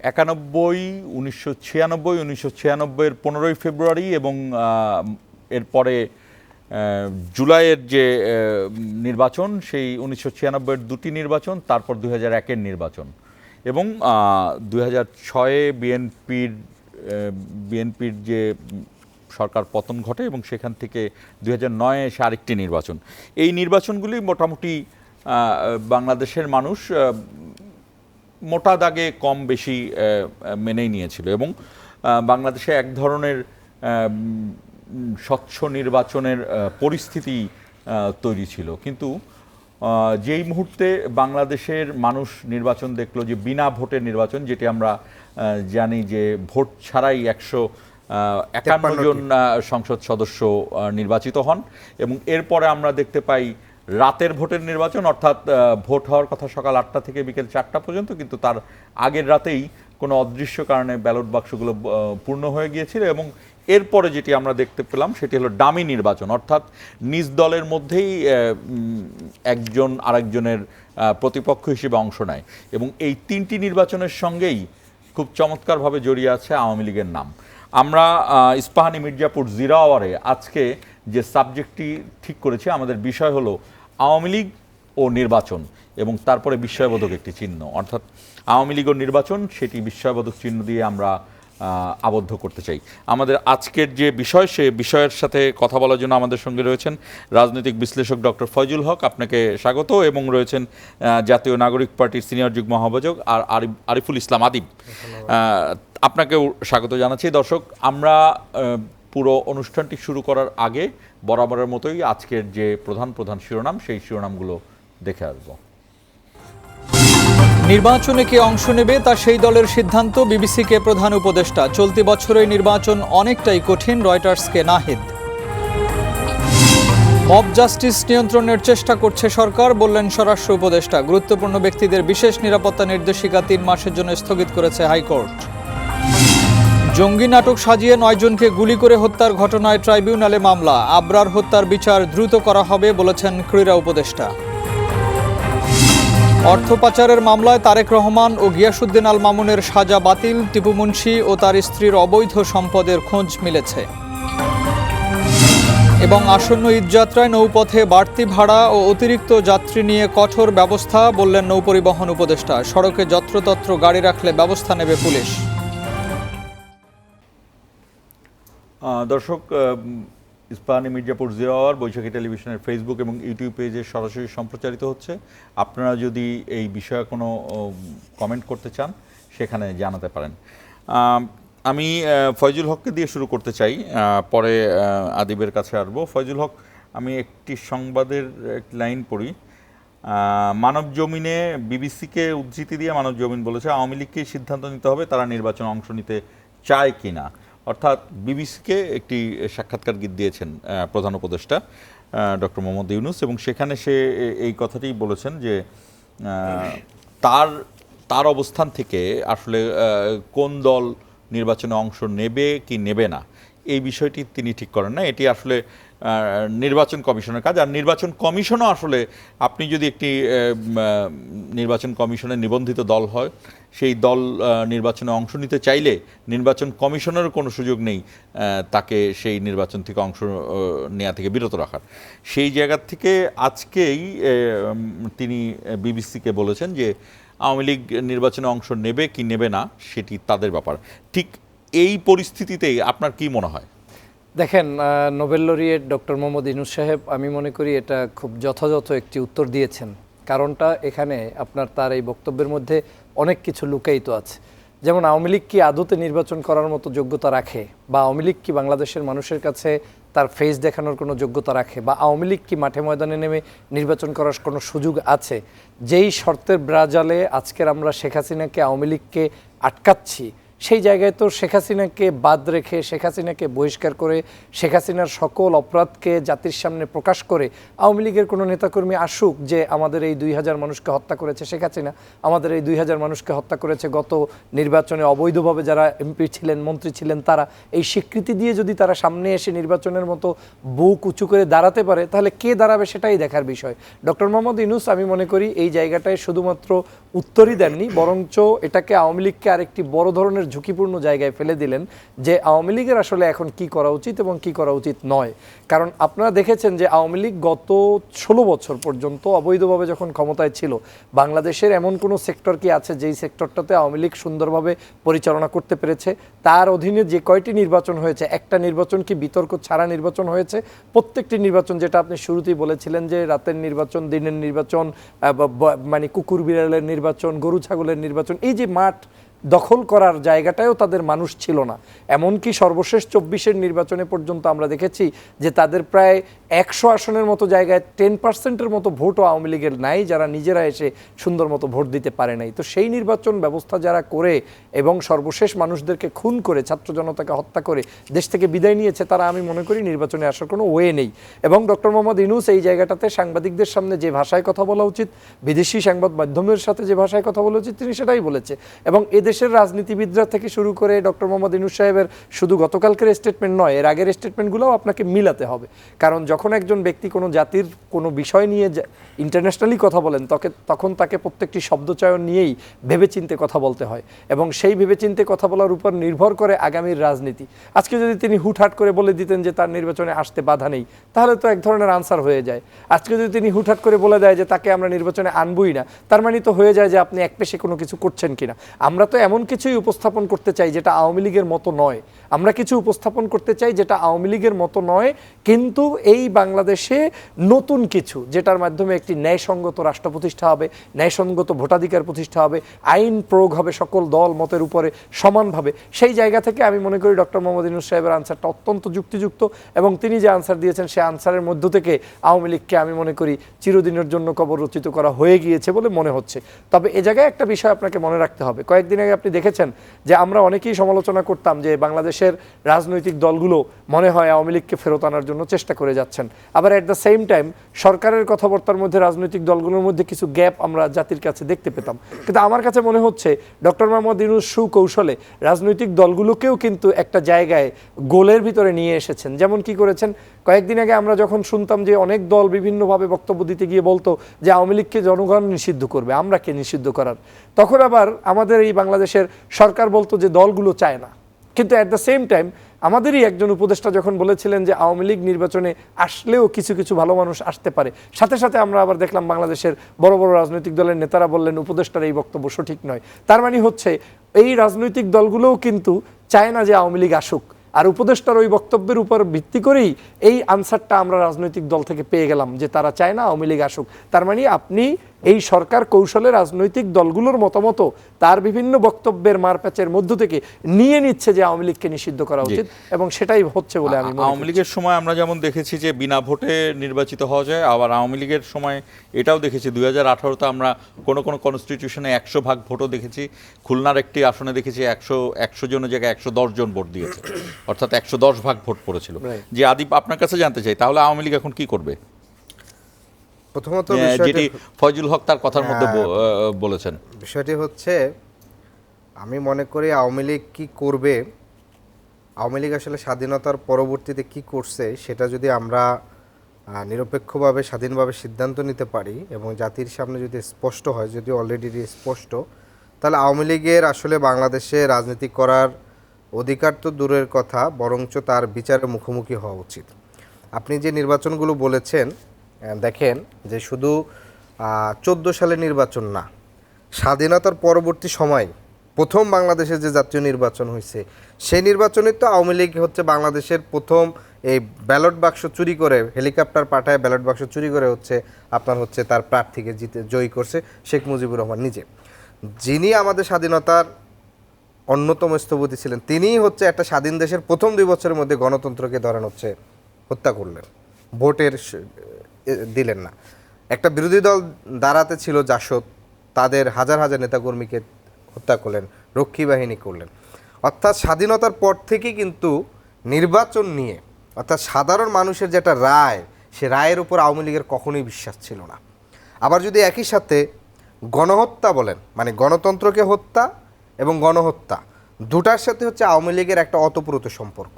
91, 1996, 1996-এর 15ই ফেব্রুয়ারি এবং এরপরে জুলাইয়ের যে নির্বাচন, সেই 1996-এর দুটি নির্বাচন, তারপর 2001-এর নির্বাচন এবং 2006-এ বিএনপির যে সরকার পতন ঘটে এবং সেখান থেকে 2009-এ এসে আরেকটি নির্বাচন। এই নির্বাচনগুলি মোটামুটি বাংলাদেশের মানুষ মোটা দাগে কম বেশি মেনেই নিয়েছিল এবং বাংলাদেশে এক ধরনের স্বচ্ছ নির্বাচনের পরিস্থিতি তৈরি ছিল। কিন্তু যেই মুহূর্তে বাংলাদেশের মানুষ নির্বাচন দেখলো, যে বিনা ভোটের নির্বাচন, যেটি আমরা জানি যে ভোট ছাড়াই 151 জন সংসদ সদস্য নির্বাচিত হন এবং এরপরে আমরা দেখতে পাই রাতের ভোটের নির্বাচন, অর্থাৎ ভোট হওয়ার কথা সকাল 8টা থেকে বিকেল 4টা পর্যন্ত, কিন্তু তার আগের রাতেই কোনো অদৃশ্য কারণে ব্যালট বাক্সগুলো পূর্ণ হয়ে গিয়েছিল এবং এরপরে যেটি আমরা দেখতে পেলাম সেটি হলো ডামি নির্বাচন, অর্থাৎ নিজ দলের মধ্যেই একজন আরেকজনের প্রতিপক্ষ হিসেবে অংশ নেয় এবং এই তিনটি নির্বাচনের সঙ্গেই খুব চমৎকারভাবে জড়িয়ে আছে আওয়ামী লীগের নাম। আমরা ইস্পাহানি মির্জাপুর 0 আওয়ারে আজকে যে সাবজেক্টটি ঠিক করেছি, আমাদের বিষয় হলো আওয়ামী লীগ ও নির্বাচন এবং তারপরে বিস্ময়বোধক একটি চিহ্ন, অর্থাৎ আওয়ামী লীগ ও নির্বাচন, সেটি বিস্ময়বোধক চিহ্ন দিয়ে আমরা আবদ্ধ করতে চাই। আমাদের আজকের যে বিষয়, সে বিষয়ের সাথে কথা বলার জন্য আমাদের সঙ্গে রয়েছেন রাজনৈতিক বিশ্লেষক ডক্টর ফয়জুল হক, আপনাকে স্বাগত, এবং রয়েছেন জাতীয় নাগরিক পার্টির সিনিয়র যুগ্ম আহ্বায়ক আর আরিফুল ইসলাম আদিব, আপনাকেও স্বাগত জানাচ্ছি। দর্শক, আমরা পুরো অনুষ্ঠানটি শুরু করার আগে বরাবরের মতোই আজকের যে প্রধান শিরোনাম, সেই শিরোনামগুলো দেখে আসবো। নির্বাচনে কে অংশ নেবে তা সেই দলের সিদ্ধান্ত, বিবিসিকে প্রধান উপদেষ্টা। চলতি বছরের নির্বাচন অনেকটাই কঠিন, রয়টার্সকে নাহিদ। মব জাস্টিস নিয়ন্ত্রণের চেষ্টা করছে সরকার, বললেন স্বরাষ্ট্র উপদেষ্টা। গুরুত্বপূর্ণ ব্যক্তিদের বিশেষ নিরাপত্তা নির্দেশিকা 3 মাসের জন্য স্থগিত করেছে হাইকোর্ট। জঙ্গি নাটক সাজিয়ে 9 জনকে গুলি করে হত্যার ঘটনায় ট্রাইব্যুনালে মামলা, আবরার হত্যার বিচার দ্রুত করা হবে, বলেছেন ক্রীড়া উপদেষ্টা। অর্থ পাচারের মামলায় তারেক রহমান ও গিয়াসউদ্দিন আল মামুনের সাজা বাতিল, টিপু মুন্সি ও তার স্ত্রীর অবৈধ সম্পদের খোঁজ মিলেছে। এবং আসন্ন ঈদযাত্রায় নৌপথে বাড়তি ভাড়া ও অতিরিক্ত যাত্রী নিয়ে কঠোর ব্যবস্থা, বললেন নৌপরিবহন উপদেষ্টা। সড়কে যত্রতত্র গাড়ি রাখলে ব্যবস্থা নেবে পুলিশ। দর্শক, ইস্পাহানি মির্জাপুর 0 আওয়ার বৈশাখী টেলিভিশনের ফেসবুক এবং ইউটিউব পেজে সরাসরি সম্প্রচারিত হচ্ছে। আপনারা যদি এই বিষয়ে কোনো কমেন্ট করতে চান, সেখানে জানাতে পারেন। আমি ফয়জুল হককে দিয়ে শুরু করতে চাই, পরে আদিবের কাছে আসবো। ফয়জুল হক, আমি একটি সংবাদের লাইন পড়ি। মানবজমিনে বিবিসিকে উদ্ধৃতি দিয়ে মানবজমিন বলেছে, আওয়ামী লীগকে সিদ্ধান্ত নিতে হবে তারা নির্বাচনে অংশ নিতে চায় কিনা। অর্থাৎ বিবিসিকে একটি সাক্ষাৎকার দিয়েছেন প্রধান উপদেষ্টা ডক্টর মোহাম্মদ ইউনূস এবং সেখানে সে এই কথাটি বলেছেন যে তার অবস্থান থেকে আসলে কোন দল নির্বাচনে অংশ নেবে কি নেবে না, এই বিষয়টি তিনি ঠিক করেন না। এটি আসলে নির্বাচন কমিশনের কাজ। আর নির্বাচন কমিশনও আসলে, আপনি যদি একটি নির্বাচন কমিশনের নিবন্ধিত দল হয়, সেই দল নির্বাচনে অংশ নিতে চাইলে নির্বাচন কমিশনেরও কোনো সুযোগ নেই তাকে সেই নির্বাচন থেকে অংশ নেওয়া থেকে বিরত রাখার। সেই জায়গা থেকে আজকেই তিনি বিবিসিকে বলেছেন যে আওয়ামী লীগ নির্বাচনে অংশ নেবে কি নেবে না সেটি তাদের ব্যাপার। ঠিক এই পরিস্থিতিতেই আপনার কি মনে হয়? দেখেন, Nobel laureate doctor Mohammad Yunus সাহেব, আমি মনে করি এটা খুব যথাযথ একটি উত্তর দিয়েছেন। কারণটা এখানে আপনার তার এই বক্তব্যের মধ্যে অনেক কিছু লুকায়িত আছে। যেমন, আওয়ামী লীগ কি আদতে নির্বাচন করার মতো যোগ্যতা রাখে, বা আওয়ামী লীগ কি বাংলাদেশের মানুষের কাছে তার ফেস দেখানোর কোনো যোগ্যতা রাখে, বা আওয়ামী লীগ কি মাঠে ময়দানে নেমে নির্বাচন করার কোনো সুযোগ আছে? যেই শর্তের ব্রাজালে আজকের আমরা শেখ হাসিনাকে, আওয়ামী লীগকে আটকাচ্ছি, সেই জায়গায় তো শেখ হাসিনাকে বাদ রেখে, শেখ হাসিনাকে বহিষ্কার করে, শেখ হাসিনার সকল অপরাধকে জাতির সামনে প্রকাশ করে আওয়ামী লীগের কোনো নেতাকর্মী আসুক যে আমাদের এই 2000 মানুষকে হত্যা করেছে শেখ হাসিনা, আমাদের এই 2000 মানুষকে হত্যা করেছে গত নির্বাচনে অবৈধভাবে যারা এমপি ছিলেন, মন্ত্রী ছিলেন, তারা, এই স্বীকৃতি দিয়ে যদি তারা সামনে এসে নির্বাচনের মতো বুক উঁচু করে দাঁড়াতে পারে, তাহলে কে দাঁড়াবে সেটাই দেখার বিষয়। ডক্টর মোহাম্মদ ইউনূস, আমি মনে করি এই জায়গাটায় শুধুমাত্র উত্তরই দেননি, বরঞ্চ এটাকে আওয়ামী লীগকে আরেকটি বড় ধরনের ঝুঁকিপূর্ণ জায়গায় ফেলে দিলেন যে আওয়ামী লীগের আসলে এখন কি করা উচিত এবং কি করা উচিত নয়। কারণ আপনারা দেখেছেন যে আওয়ামী লীগ গত 16 বছর পর্যন্ত অবৈধভাবে যখন ক্ষমতায় ছিল, বাংলাদেশের এমন কোনো সেক্টর কি আছে যেই সেক্টরটাতে আওয়ামী লীগ সুন্দরভাবে পরিচালনা করতে পেরেছে? তার অধীনে যে কয়টি নির্বাচন হয়েছে, একটা নির্বাচন কি বিতর্ক ছাড়া নির্বাচন হয়েছে? প্রত্যেকটি নির্বাচন, যেটা আপনি শুরুতেই বলেছিলেন যে রাতের নির্বাচন, দিনের নির্বাচন, মানে কুকুর বিড়ালের নির্বাচন, গরু ছাগলের নির্বাচন, এই যে মাঠ দখল করার জায়গাটাও তাদের মানুষ ছিল না। এমনকি সর্বশেষ 24-এর নির্বাচনে পর্যন্ত আমরা দেখেছি যে তাদের প্রায় 100 আসনের মতো জায়গায় 10%-এর মতো ভোটও আওয়ামী লীগের নাই, যারা নিজেরা এসে সুন্দর মতো ভোট দিতে পারে নাই। তো সেই নির্বাচন ব্যবস্থা যারা করে এবং সর্বশেষ মানুষদেরকে খুন করে, ছাত্র জনতাকে হত্যা করে দেশ থেকে বিদায় নিয়েছে, তারা আমি মনে করি নির্বাচনে আসার কোনো ওয়ে নেই। এবং ডক্টর মোহাম্মদ ইউনূস এই জায়গাটাতে সাংবাদিকদের সামনে যে ভাষায় কথা বলা উচিত, বিদেশি সংবাদ মাধ্যমের সাথে যে ভাষায় কথা বলা উচিত, তিনি সেটাই বলেছে। এবং দেশের রাজনীতিবিদরা থেকে শুরু করে ডক্টর মোহাম্মদ ইউনূস সাহেবের শুধু গতকালকের স্টেটমেন্ট নয়, এর আগের স্টেটমেন্টগুলোও আপনাকে মিলাতে হবে। কারণ যখন একজন ব্যক্তি কোনো জাতির কোনো বিষয় নিয়ে ইন্টারন্যাশনালি কথা বলেন, তখন তাকে প্রত্যেকটি শব্দচয়ন নিয়েই ভেবেচিন্তে কথা বলতে হয় এবং সেই ভেবেচিন্তে কথা বলার উপর নির্ভর করে আগামীর রাজনীতি। আজকে যদি তিনি হুটহাট করে বলে দিতেন যে তার নির্বাচনে আসতে বাধা নেই, তাহলে তো এক ধরনের আনসার হয়ে যায়। আজকে যদি তিনি হুটহাট করে বলে দেয় যে তাকে আমরা নির্বাচনে আনবই না, তার মানে তো হয়ে যায় যে আপনি একপেশে কোনো কিছু করছেন কিনা। আমরা তো এমন কিছুই উপস্থাপন করতে চাই যেটা আওয়ামী লীগের মতো নয়। আমরা কিছু উপস্থাপন করতে চাই যেটা আওয়ামী লীগের মতো নয়, কিন্তু এই বাংলাদেশে নতুন কিছু, যেটার মাধ্যমে একটি ন্যায়সঙ্গত রাষ্ট্র প্রতিষ্ঠা হবে, ন্যায়সঙ্গত ভোটাধিকার প্রতিষ্ঠা হবে, আইন প্রয়োগ হবে সকল দল মতের উপরে সমানভাবে। সেই জায়গা থেকে আমি মনে করি ডক্টর মোহাম্মদ ইউনূস সাহেবের আনসারটা অত্যন্ত যুক্তিযুক্ত এবং তিনি যে আনসার দিয়েছেন সে আনসারের মধ্য থেকে আওয়ামী লীগকে আমি মনে করি চিরদিনের জন্য কবর রচিত করা হয়ে গিয়েছে বলে মনে হচ্ছে। তবে এ জায়গায় একটা বিষয় আপনাকে মনে রাখতে হবে, কয়েকদিন আগে আপনি দেখেছেন যে আমরা অনেকেই সমালোচনা করতাম যে বাংলাদেশের রাজনৈতিক দলগুলো মনে হয় আওয়ামী লীগকে ফেরত আনার জন্য চেষ্টা করে যাচ্ছেন। আবার অ্যাট দ্য সেম টাইম সরকারের কথাবার্তার মধ্যে রাজনৈতিক দলগুলোর মধ্যে কিছু গ্যাপ আমরা জাতির কাছে দেখতে পেতাম। কিন্তু আমার কাছে মনে হচ্ছে ডক্টর মোহাম্মদ ইউনূস সুকৌশলে রাজনৈতিক দলগুলোকেও কিন্তু একটা জায়গায় গোলের ভিতরে নিয়ে এসেছেন। যেমন কি করেছেন, কয়েকদিন আগে আমরা যখন শুনতাম যে অনেক দল বিভিন্নভাবে বক্তব্য দিতে গিয়ে বলতো যে আওয়ামী লীগকে জনগণ নিষিদ্ধ করবে, আমরা কে নিষিদ্ধ করার, তখন আবার আমাদের এই বাংলাদেশের সরকার বলতো যে দলগুলো চায় না। কিন্তু অ্যাট দ্য সেম টাইম আমাদেরই একজন উপদেষ্টা যখন বলেছিলেন যে আওয়ামী লীগ নির্বাচনে আসলেও কিছু কিছু ভালো মানুষ আসতে পারে, সাথে সাথে আমরা আবার দেখলাম বাংলাদেশের বড় বড় রাজনৈতিক দলের নেতারা বললেন উপদেষ্টার এই বক্তব্য সঠিক নয়। তার মানে হচ্ছে এই রাজনৈতিক দলগুলোও কিন্তু চায় না যে আওয়ামী লীগ আসুক, আর উপদেষ্টার ওই বক্তব্যের উপর ভিত্তি করেই এই আনসারটা আমরা রাজনৈতিক দল থেকে পেয়ে গেলাম যে তারা চায় না আওয়ামী লীগ আসুক। তার মানে আপনি এই সরকার কৌশলে রাজনৈতিক দলগুলোর মতামত তার বিভিন্ন বক্তব্যের মারপ্যাচের মধ্য থেকে নিয়ে নিচ্ছে যে আওয়ামী লীগকে নিষিদ্ধ করা উচিত, এবং সেটাই হচ্ছে বলে আমি মনে করি। আওয়ামী লীগের সময় আমরা যেমন দেখেছি যে বিনা ভোটে নির্বাচিত হওয়া যায়, আবার আওয়ামী লীগের সময় এটাও দেখেছি 2018-তে আমরা কোনো কনস্টিটিউশনে 100 ভাগ ভোটও দেখেছি। খুলনার একটি আসনে দেখেছি 100 জনের জায়গায় 110 জন ভোট দিয়েছে, অর্থাৎ 110 ভাগ ভোট পড়েছিল। যে আদিপ, আপনার কাছে জানতে চাই তাহলে আওয়ামী লীগ এখন কি করবে? প্রথমত যেটি ফয়জুল হক তার কথার মধ্যে বলেছেন, বিষয়টি হচ্ছে আমি মনে করি আওয়ামী লীগ কি করবে, আওয়ামী লীগ আসলে স্বাধীনতার পরবর্তীতে কি করছে সেটা যদি আমরা নিরপেক্ষভাবে স্বাধীনভাবে সিদ্ধান্ত নিতে পারি এবং জাতির সামনে যদি স্পষ্ট হয়, যদি অলরেডি স্পষ্ট, তাহলে আওয়ামী লীগের আসলে বাংলাদেশে রাজনীতি করার অধিকার তো দূরের কথা, বরঞ্চ তার বিচারের মুখোমুখি হওয়া উচিত। আপনি যে নির্বাচনগুলো বলেছেন দেখেন যে শুধু 14 সালের নির্বাচন না, স্বাধীনতার পরবর্তী সময় প্রথম বাংলাদেশে যে জাতীয় নির্বাচন হয়েছে সেই নির্বাচনে তো আওয়ামী লীগ হচ্ছে বাংলাদেশের প্রথম এই ব্যালট বাক্স চুরি করে, হেলিকপ্টার পাঠায় ব্যালট বাক্স চুরি করে হচ্ছে আপনার হচ্ছে তার প্রার্থীকে জয়ী করছে শেখ মুজিবুর রহমান নিজে, যিনি আমাদের স্বাধীনতার অন্যতম স্থপতি ছিলেন। তিনিই হচ্ছে একটা স্বাধীন দেশের প্রথম 2 বছরের মধ্যে গণতন্ত্রকে ধরেন হচ্ছে হত্যা করলেন, ভোটের দিলেন না। একটা বিরোধী দল দাঁড়াতে ছিল জাসদ, তাদের হাজার হাজার নেতাকর্মীকে হত্যা করলেন, রক্ষী বাহিনী করলেন। অর্থাৎ স্বাধীনতার পর থেকেই কিন্তু নির্বাচন নিয়ে, অর্থাৎ সাধারণ মানুষের যেটা রায়, সে রায়ের উপর আওয়ামী লীগের কখনোই বিশ্বাস ছিল না। আবার যদি একই সাথে গণহত্যা বলেন, মানে গণতন্ত্রকে হত্যা এবং গণহত্যা দুটার সাথে হচ্ছে আওয়ামী লীগের একটা অতপ্রত সম্পর্ক।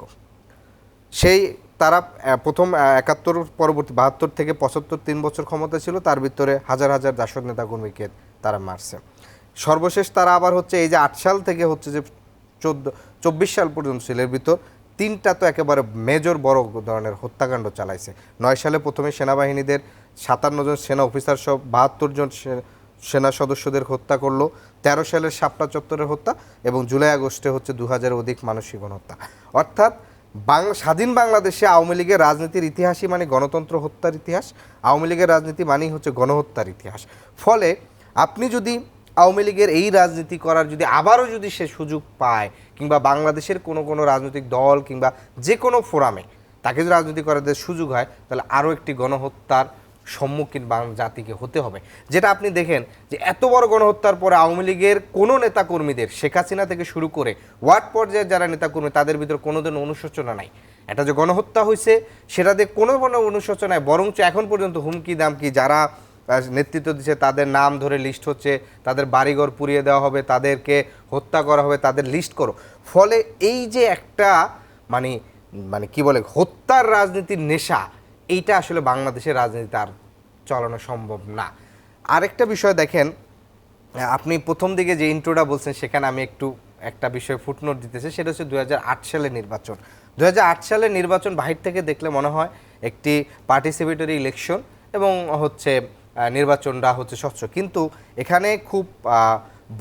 সেই তারা প্রথম 71 পরবর্তী 72 থেকে 75 3 বছর ক্ষমতা ছিল, তার ভিতরে হাজার হাজার জাসদ নেতাকর্মীকে তারা মারছে। সর্বশেষ তারা আবার হচ্ছে এই যে 8 সাল থেকে হচ্ছে যে 24 সাল পর্যন্ত ছিল, এর ভিতর 3টা তো একেবারে মেজর বড় ধরনের হত্যাকাণ্ড চালাইছে। 9 সালে প্রথমে সেনাবাহিনীদের 57 জন সেনা অফিসার সহ 72 জন সেনা সদস্যদের হত্যা করলো, 13 সালের শাপলা চত্বরের হত্যা, এবং জুলাই আগস্টে হচ্ছে 2000-এর অধিক মানসিক গণহত্যা। অর্থাৎ স্বাধীন বাংলাদেশে আওয়ামী লীগের রাজনীতির ইতিহাসই মানে গণতন্ত্র হত্যার ইতিহাস, আওয়ামী লীগের রাজনীতি মানেই হচ্ছে গণহত্যার ইতিহাস। ফলে আপনি যদি আওয়ামী লীগের এই রাজনীতি করার যদি আবারও যদি সে সুযোগ পায়, কিংবা বাংলাদেশের কোনো রাজনৈতিক দল কিংবা যে কোনো ফোরামে তাকে যদি রাজনীতি করার সুযোগ হয়, তাহলে আরও একটি গণহত্যার সম্মুখীন জাতিকে হতে হবে। যেটা আপনি দেখেন যে এত বড় গণহত্যার পরে আওয়ামী লীগের কোনো নেতাকর্মীদের, শেখ হাসিনা থেকে শুরু করে ওয়ার্ড পর্যায়ের যারা নেতাকর্মী, তাদের ভিতরে কোনোদিন অনুশোচনা নাই। এটা যে গণহত্যা হয়েছে সেটা দিয়ে কোনো অনুশোচনা নাই, বরঞ্চ এখন পর্যন্ত হুমকি দামকি যারা নেতৃত্ব দিচ্ছে তাদের নাম ধরে লিস্ট হচ্ছে, তাদের বাড়িঘর পুড়িয়ে দেওয়া হবে, তাদেরকে হত্যা করা হবে, তাদের লিস্ট করো। ফলে এই যে একটা মানে মানে কি বলে হত্যার রাজনীতির নেশা, এইটা আসলে বাংলাদেশের রাজনীতিতে আর চালানো সম্ভব না। আরেকটা বিষয় দেখেন, আপনি প্রথম দিকে যে ইন্ট্রোটা বলছেন সেখানে আমি একটা বিষয় ফুটনোট দিতেছি, সেটা হচ্ছে 2008 সালের নির্বাচন। 2008 সালের নির্বাচন বাহির থেকে দেখলে মনে হয় একটি পার্টিসিপেটরি ইলেকশন এবং হচ্ছে নির্বাচনটা হচ্ছে স্বচ্ছ, কিন্তু এখানে খুব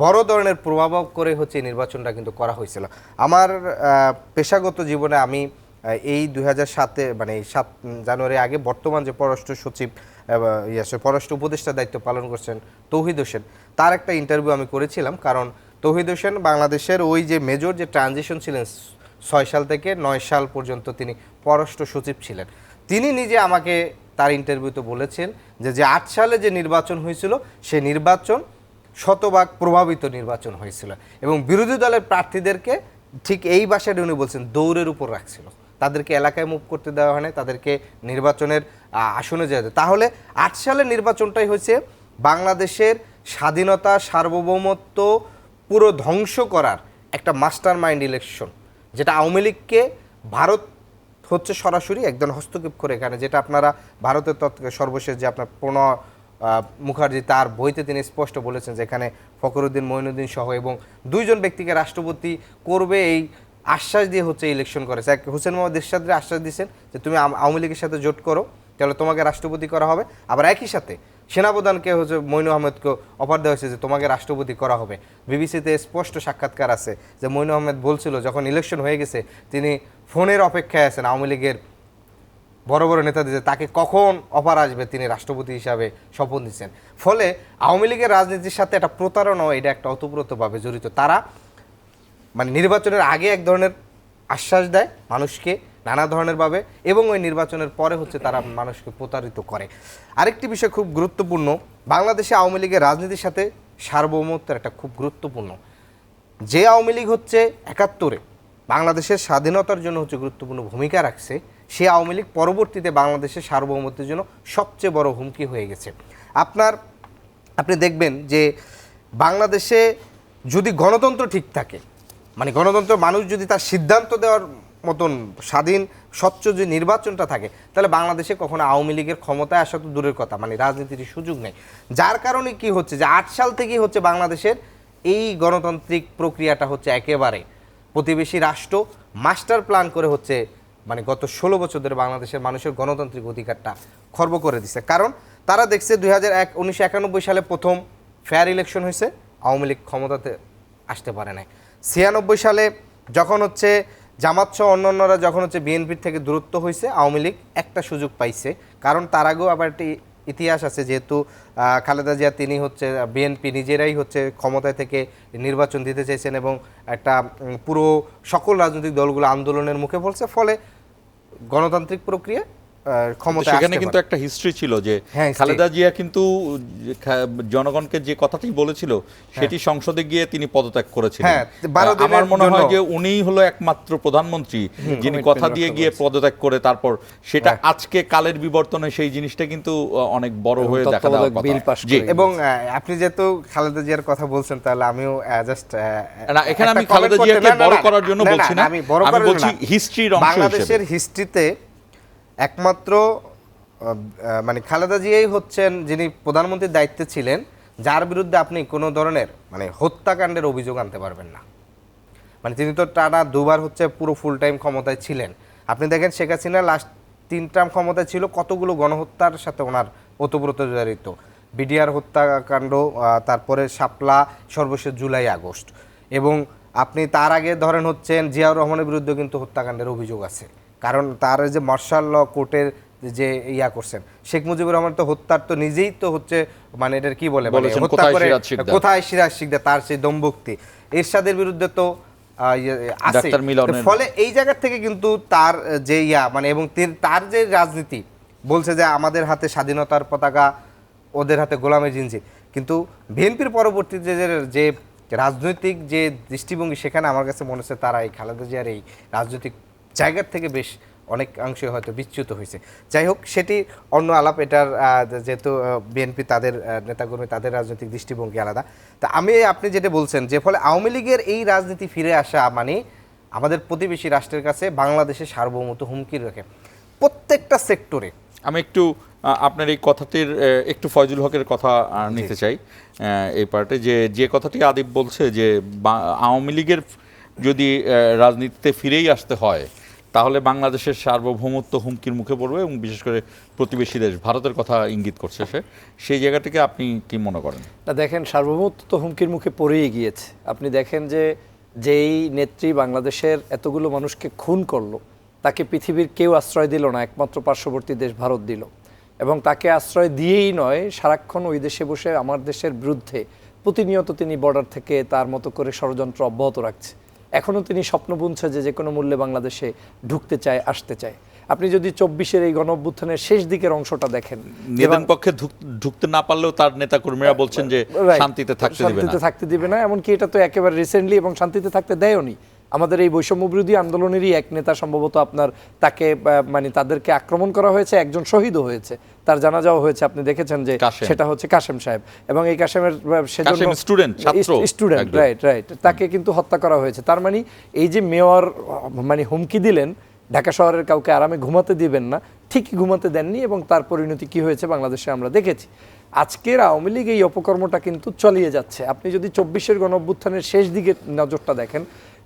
বড় ধরনের প্রভাব করে হচ্ছে নির্বাচনটা কিন্তু করা হয়েছিল। আমার পেশাগত জীবনে আমি এই 2007-এ মানে 7 জানুয়ারি আগে বর্তমান যে পররাষ্ট্র সচিব পররাষ্ট্র উপদেষ্টার দায়িত্ব পালন করছেন তৌহিদ হোসেন, তার একটা ইন্টারভিউ আমি করেছিলাম। কারণ তৌহিদ হোসেন বাংলাদেশের ওই যে মেজর যে ট্রানজিশন ছিলেন 6 সাল থেকে 9 সাল পর্যন্ত তিনি পররাষ্ট্র সচিব ছিলেন। তিনি নিজে আমাকে তার ইন্টারভিউতে বলেছেন যে 8 সালে যে নির্বাচন হয়েছিল সে নির্বাচন শতভাগ প্রভাবিত নির্বাচন হয়েছিল, এবং বিরোধী দলের প্রার্থীদেরকে ঠিক এই ভাষাটা উনি বলছেন দৌড়ের উপর রাখছিল, তাদেরকে এলাকায় মুভ করতে দেওয়া হয় না, তাদেরকে নির্বাচনের আসনে যেতে। তাহলে 8 সালের নির্বাচনটাই হচ্ছে বাংলাদেশের স্বাধীনতা সার্বভৌমত্ব পুরো ধ্বংস করার একটা মাস্টার মাইন্ড ইলেকশন, যেটা আওয়ামী লীগকে ভারত হচ্ছে সরাসরি একজন হস্তক্ষেপ করে এখানে, যেটা আপনারা ভারতের সর্বশেষ যে আপনার প্রণব মুখার্জি তার বইতে তিনি স্পষ্ট বলেছেন যে এখানে ফখরুদ্দিন মঈনুদ্দিন সহ এবং 2 জন ব্যক্তিকে রাষ্ট্রপতি করবে এই আশ্বাস দিয়ে হচ্ছে ইলেকশন করেছে। এক হোসেন মোহাম্মদ এরশাদের আশ্বাস দিয়েছেন যে তুমি আওয়ামী লীগের সাথে জোট করো, তাহলে তোমাকে রাষ্ট্রপতি করা হবে। আবার একই সাথে সেনাপ্রধানকে হচ্ছে মঈনু আহমেদকে অফার দেওয়া হয়েছে যে তোমাকে রাষ্ট্রপতি করা হবে। বিবিসিতে স্পষ্ট সাক্ষাৎকার আছে যে মঈনু আহমেদ বলছিল যখন ইলেকশন হয়ে গেছে তিনি ফোনের অপেক্ষায় আছেন আওয়ামী লীগের বড় বড় নেতাদের, তাকে কখন অফার আসবে তিনি রাষ্ট্রপতি হিসাবে শপথ নিচ্ছেন। ফলে আওয়ামী লীগের রাজনীতির সাথে একটা প্রতারণাও এটা একটা ওতপ্রোতভাবে জড়িত। তারা মানে নির্বাচনের আগে এক ধরনের আশ্বাস দেয় মানুষকে নানা ধরনের ভাবে, এবং ওই নির্বাচনের পরে হচ্ছে তারা মানুষকে প্রতারিত করে। আরেকটি বিষয় খুব গুরুত্বপূর্ণ, বাংলাদেশে আওয়ামী লীগের রাজনীতির সাথে সার্বভৌমত্বের একটা খুব গুরুত্বপূর্ণ, যে আওয়ামী লীগ হচ্ছে 71-এ বাংলাদেশের স্বাধীনতার জন্য হচ্ছে গুরুত্বপূর্ণ ভূমিকা রাখছে, সে আওয়ামী লীগ পরবর্তীতে বাংলাদেশের সার্বভৌমত্বের জন্য সবচেয়ে বড় হুমকি হয়ে গেছে। আপনি দেখবেন যে বাংলাদেশে যদি গণতন্ত্র ঠিক থাকে, মানে গণতন্ত্র মানুষ যদি তার সিদ্ধান্ত দেওয়ার মতন স্বাধীন স্বচ্ছ যে নির্বাচনটা থাকে, তাহলে বাংলাদেশে কখনো আওয়ামী লীগের ক্ষমতায় আসা তো দূরের কথা, মানে রাজনীতির সুযোগ নেই। যার কারণে কি হচ্ছে যে 8 সাল থেকেই হচ্ছে বাংলাদেশের এই গণতান্ত্রিক প্রক্রিয়াটা হচ্ছে একেবারে প্রতিবেশী রাষ্ট্র মাস্টার প্ল্যান করে হচ্ছে মানে গত 16 বছর ধরে বাংলাদেশের মানুষের গণতান্ত্রিক অধিকারটা খর্ব করে দিচ্ছে। কারণ তারা দেখছে 1991 সালে প্রথম ফেয়ার ইলেকশন হয়েছে, আওয়ামী লীগ ক্ষমতাতে আসতে পারে নাই। 96 সালে যখন হচ্ছে জামাত সহ অন্যান্যরা যখন হচ্ছে বিএনপির থেকে দূরত্ব হয়েছে, আওয়ামী লীগ একটা সুযোগ পাইছে। কারণ তার আগেও আবার একটি ইতিহাস আছে, যেহেতু খালেদা জিয়া তিনি হচ্ছে বিএনপি নিজেরাই হচ্ছে ক্ষমতায় থেকে নির্বাচন দিতে চাইছেন এবং একটা পুরো সকল রাজনৈতিক দলগুলো আন্দোলনের মুখে পড়ছে, ফলে গণতান্ত্রিক প্রক্রিয়া ক্ষমতা সেখানে কিন্তু একটা হিস্ট্রি ছিল যে খালেদা জিয়া কিন্তু জনগণকে যে কথাটি বলেছিল সেটি সংসদে গিয়ে তিনি পদত্যাগ করেছিলেন। আমার মনে হয় যে উনিই হলো একমাত্র প্রধানমন্ত্রী যিনি কথা দিয়ে গিয়ে পদত্যাগ করে তারপর সেটা আজকে কালের বিবর্তনে সেই জিনিসটা কিন্তু অনেক বড় হয়ে দেখা দেওয়ার কথা। এবং আপনি যেহেতু খালেদা জিয়ার কথা বলছেন, তাহলে আমিও জাস্ট না, এখানে আমি খালেদা জিয়াকে বড় করার জন্য বলছি না, আমি বলছি হিস্ট্রির অংশ হিসেবে। বাংলাদেশের হিস্ট্রিতে একমাত্র মানে খালেদা জিয়াই হচ্ছেন যিনি প্রধানমন্ত্রীর দায়িত্বে ছিলেন, যার বিরুদ্ধে আপনি কোনো ধরনের মানে হত্যাকাণ্ডের অভিযোগ আনতে পারবেন না। মানে তিনি তো টানা দুবার হচ্ছে পুরো ফুল টাইম ক্ষমতায় ছিলেন। আপনি দেখেন শেখ হাসিনা লাস্ট 3 টার্ম ক্ষমতায় ছিল, কতগুলো গণহত্যার সাথে ওনার ওতপ্রোত জড়িত। বিডিআর হত্যাকাণ্ড, তারপরে শাপলা, সর্বশেষ জুলাই আগস্ট, এবং আপনি তার আগে ধরেন হচ্ছেন জিয়াউর রহমানের বিরুদ্ধে কিন্তু হত্যাকাণ্ডের অভিযোগ আছে, কারণ তার যে মার্শাল ল কোর্টের যে ইয়া করছেন। শেখ মুজিবুর রহমান তো হত্যার তো নিজেই তো হচ্ছে মানে এটার কি বলে মানে হত্যা করে কোথায় সিরাজ শিকদার, তার সেই দমভক্তি। এরশাদের বিরুদ্ধে তো আছে। ফলে এই জায়গা থেকে কিন্তু তার যে মানে এবং তার যে রাজনীতি বলছে যে আমাদের হাতে স্বাধীনতার পতাকা, ওদের হাতে গোলামের জিনজির, কিন্তু বিএনপির পরবর্তীতে যে রাজনৈতিক যে দৃষ্টিভঙ্গি, সেখানে আমার কাছে মনে হচ্ছে তারা এই খালেদা জিয়ার এই রাজনৈতিক জায়গার থেকে বেশ অনেকাংশে হয়তো বিচ্যুত হয়েছে। যাই হোক, সেটি অন্য আলাপ। এটার যেহেতু বিএনপি তাদের নেতাকর্মী, তাদের রাজনৈতিক দৃষ্টিভঙ্গি আলাদা। তা আপনি যেটা বলছেন যে ফলে আওয়ামী লীগের এই রাজনীতি ফিরে আসা মানে আমাদের প্রতিবেশী রাষ্ট্রের কাছে বাংলাদেশের সার্বভৌমত্ব হুমকির রাখে প্রত্যেকটা সেক্টরে। আমি একটু আপনার এই কথাটির একটু ফয়জুল হকের কথা নিতে চাই এই পার্টে, যে কথাটি আদিব বলছে যে আওয়ামী লীগের যদি রাজনীতিতে ফিরেই আসতে হয় তাহলে বাংলাদেশের সার্বভৌমত্ব হুমকির মুখে পড়বে, এবং বিশেষ করে প্রতিবেশী দেশ ভারতের কথা ইঙ্গিত করছে সেই জায়গাটিকে আপনি কি মনে করেন? না, দেখেন, সার্বভৌমত্ব তো হুমকির মুখে পড়েই গিয়েছে। আপনি দেখেন যে যেই নেত্রী বাংলাদেশের এতগুলো মানুষকে খুন করলো, তাকে পৃথিবীর কেউ আশ্রয় দিল না, একমাত্র পার্শ্ববর্তী দেশ ভারত দিল। এবং তাকে আশ্রয় দিয়েই নয়, সারাক্ষণ ওই দেশে বসে আমার দেশের বিরুদ্ধে প্রতিনিয়ত তিনি বর্ডার থেকে তার মতো করে ষড়যন্ত্র অব্যাহত রাখছে। এখনও তিনি স্বপ্ন বুনছে যে কোনো মূল্যে বাংলাদেশে ঢুকতে চায়, আসতে চায়। আপনি যদি 24-এর এই গণঅভ্যুত্থানের শেষ দিকের অংশটা দেখেন, নিদেন পক্ষে ঢুকতে না পারলেও তার নেতাকর্মীরা বলছেন যে শান্তিতে থাকতে দিবে না। এমনকি এটা তো একেবারে রিসেন্টলি এবং শান্তিতে থাকতে দেয়নি। আমাদের এই বৈষম্য বিরোধী আন্দোলনেরই এক নেতা সম্ভবত আপনার তাকে মানে তাদেরকে আক্রমণ করা হয়েছে, একজন শহীদও হয়েছে, তার জানাজাও হয়েছে। আপনি দেখেছেন যে সেটা হচ্ছে কাশেম সাহেব, এবং এই কাশেমের সেজন্য স্টুডেন্ট রাইট তাকে কিন্তু হত্যা করা হয়েছে। তার মানে এই যে মেয়র মানে হুমকি দিলেন ঢাকা শহরের কাউকে আরামে ঘুমাতে দিবেন না, ঠিকই ঘুমাতে দেননি, এবং তার পরিণতি কি হয়েছে বাংলাদেশে আমরা দেখেছি। আজকের আওয়ামী লীগ এই অপকর্মটা কিন্তু চালিয়ে যাচ্ছে। আপনি যদি 24-এর গণঅভ্যুত্থানের শেষ দিকে নজরটা দেখেন,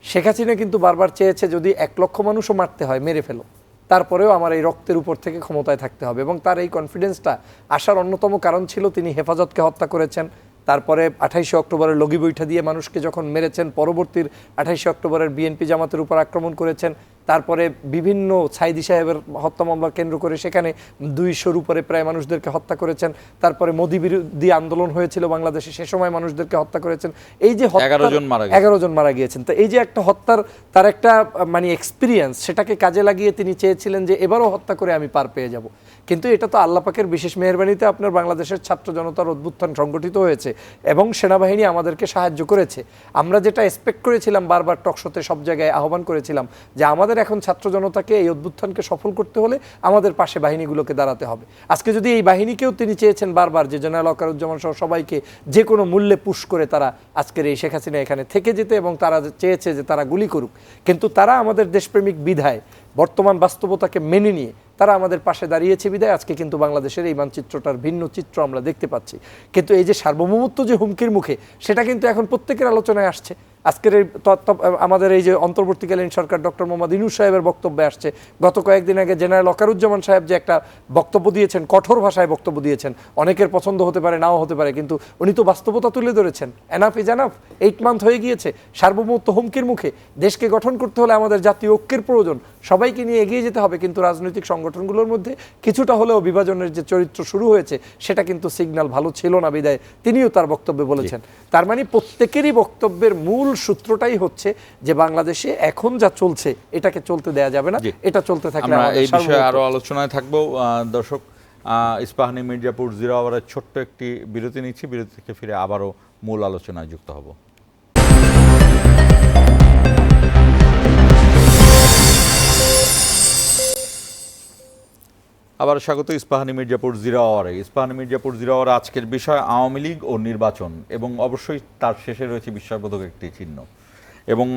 শেখ হাসিনা কিন্তু বারবার চেয়েছে যদি 1 লক্ষ মানুষও মারতে হয় মেরে ফেলো, তারপরেও আমার এই রক্তের উপর থেকে ক্ষমতায় থাকতে হবে। এবং তার এই কনফিডেন্সটা আসার অন্যতম কারণ ছিল তিনি হেফাজতকে হত্যা করেছেন, তারপরে 28শে অক্টোবরের লগি বৈঠা দিয়ে মানুষকে যখন মেরেছেন, পরবর্তীর 28শে অক্টোবরের বিএনপি জামাতের উপর আক্রমণ করেছেন, তারপরে বিভিন্ন সাইদি সাহেবের হত্যা মামলা কেন্দ্র করে সেখানে 200-র উপরে প্রায় মানুষদেরকে হত্যা করেছেন, তারপরে মোদি বিরোধী আন্দোলন হয়েছিল বাংলাদেশে, সে সময় মানুষদেরকে হত্যা করেছেন। এই যে 11 জন মারা গিয়েছেন, তো এই যে একটা হত্যার তার একটা মানে এক্সপিরিয়েন্স, সেটাকে কাজে লাগিয়ে তিনি চেয়েছিলেন যে এবারও হত্যা করে আমি পার পেয়ে যাব। কিন্তু এটা তো আল্লাহ পাকের বিশেষ মেহেরবানিতে আপনার বাংলাদেশের ছাত্র জনতার অভ্যুত্থান সংগঠিত হয়েছে এবং সেনাবাহিনী আমাদেরকে সাহায্য করেছে। আমরা যেটা এক্সপেক্ট করেছিলাম, বারবার টকশোতে সব জায়গায় আহ্বান করেছিলাম যে আমাদের এখন ছাত্র জনতাকে এই অভ্যুত্থানকে সফল করতে হলে আমাদের পাশে বাহিনীগুলোকে দাঁড়াতে হবে। আজকে যদি এই বাহিনীকেও তিনি চেয়েছেন বারবার যে জেনারেল ওয়াকারুজ্জামান সহ সবাইকে যে কোনো মূল্যে পুশ করে তারা আজকের এই শেখ হাসিনা এখানে থেকে যেতে, এবং তারা চেয়েছে যে তারা গুলি করুক, কিন্তু তারা আমাদের দেশপ্রেমিক বিধায় বর্তমান বাস্তবতাকে মেনে নিয়ে তারা আমাদের পাশে দাঁড়িয়েছে বিধায় আজকে কিন্তু বাংলাদেশের এই মানচিত্রটার ভিন্ন চিত্র আমরা দেখতে পাচ্ছি। কিন্তু এই যে সার্বভৌমত্ব যে হুমকির মুখে, সেটা কিন্তু এখন প্রত্যেকের আলোচনায় আসছে। আজকের এই আমাদের এই যে অন্তর্বর্তীকালীন সরকার ডক্টর মোহাম্মদ ইউনূস সাহেবের বক্তব্যে আসছে। গত কয়েকদিন আগে জেনারেল ওয়াকারুজ্জামান সাহেব যে একটা বক্তব্য দিয়েছেন, কঠোর ভাষায় বক্তব্য দিয়েছেন, অনেকের পছন্দ হতে পারে, নাও হতে পারে, কিন্তু উনি তো বাস্তবতা তুলে ধরেছেন। এনাফ ইজ এনাফ, 8 মান্থ হয়ে গিয়েছে, সার্বভৌমত্ব হুমকির মুখে, দেশকে গঠন করতে হলে আমাদের জাতীয় ঐক্যের প্রয়োজন, সবাইকে নিয়ে এগিয়ে যেতে হবে। কিন্তু রাজনৈতিক সংগঠনগুলোর মধ্যে কিছুটা হলেও বিভাজনের যে চরিত্র শুরু হয়েছে, সেটা কিন্তু সিগন্যাল ভালো ছিল না বিদায় তিনিও তার বক্তব্যে বলেছেন। তার মানে প্রত্যেকেরই বক্তব্যের মূল সূত্রটাই হচ্ছে যে বাংলাদেশে এখন যা চলছে এটাকে চলতে দেয়া যাবে না, এটা চলতে থাকলে আমরা এই বিষয়ে আরো আলোচনায় থাকবো। দর্শক, ইস্পাহানি মির্জাপুর 0 আওয়ারের ছোট্ট একটি বিরতি নিচ্ছি, বিরতি থেকে ফিরে আবারও মূল আলোচনায় যুক্ত হব। আবার স্বাগত ইস্পাহানি মির্জাপুর 0 আওয়ারে। ইস্পাহানি মির্জাপুর 0 আওয়ারে আজকের বিষয় আওয়ামী লীগ ও নির্বাচন, এবং অবশ্যই তার শেষে রয়েছে বিস্ময়বোধক একটি চিহ্ন। এবং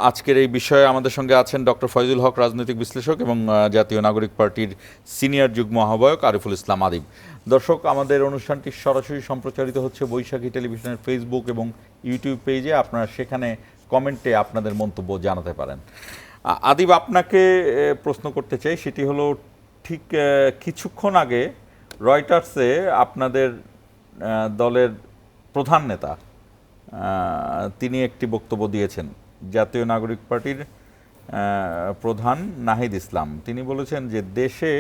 আজকের এই বিষয়ে আমাদের সঙ্গে আছেন ডক্টর ফয়জুল হক, রাজনৈতিক বিশ্লেষক এবং জাতীয় নাগরিক পার্টির সিনিয়র যুগ্ম আহ্বায়ক আরিফুল ইসলাম আদিব। দর্শক, আমাদের অনুষ্ঠানটি সরাসরি সম্প্রচারিত হচ্ছে বৈশাখী টেলিভিশনের ফেসবুক এবং ইউটিউব পেজে। আপনারা সেখানে কমেন্টে আপনাদের মন্তব্য জানাতে পারেন। আদিব, আপনাকে প্রশ্ন করতে চাই, সেটি হলো ঠিক কিছুক্ষণ আগে রয়টার্সে আপনাদের দলের প্রধান নেতা তিনি একটি বক্তব্য দিয়েছেন। জাতীয় নাগরিক পার্টির প্রধান নাহিদ ইসলাম তিনি বলেছেন যে দেশে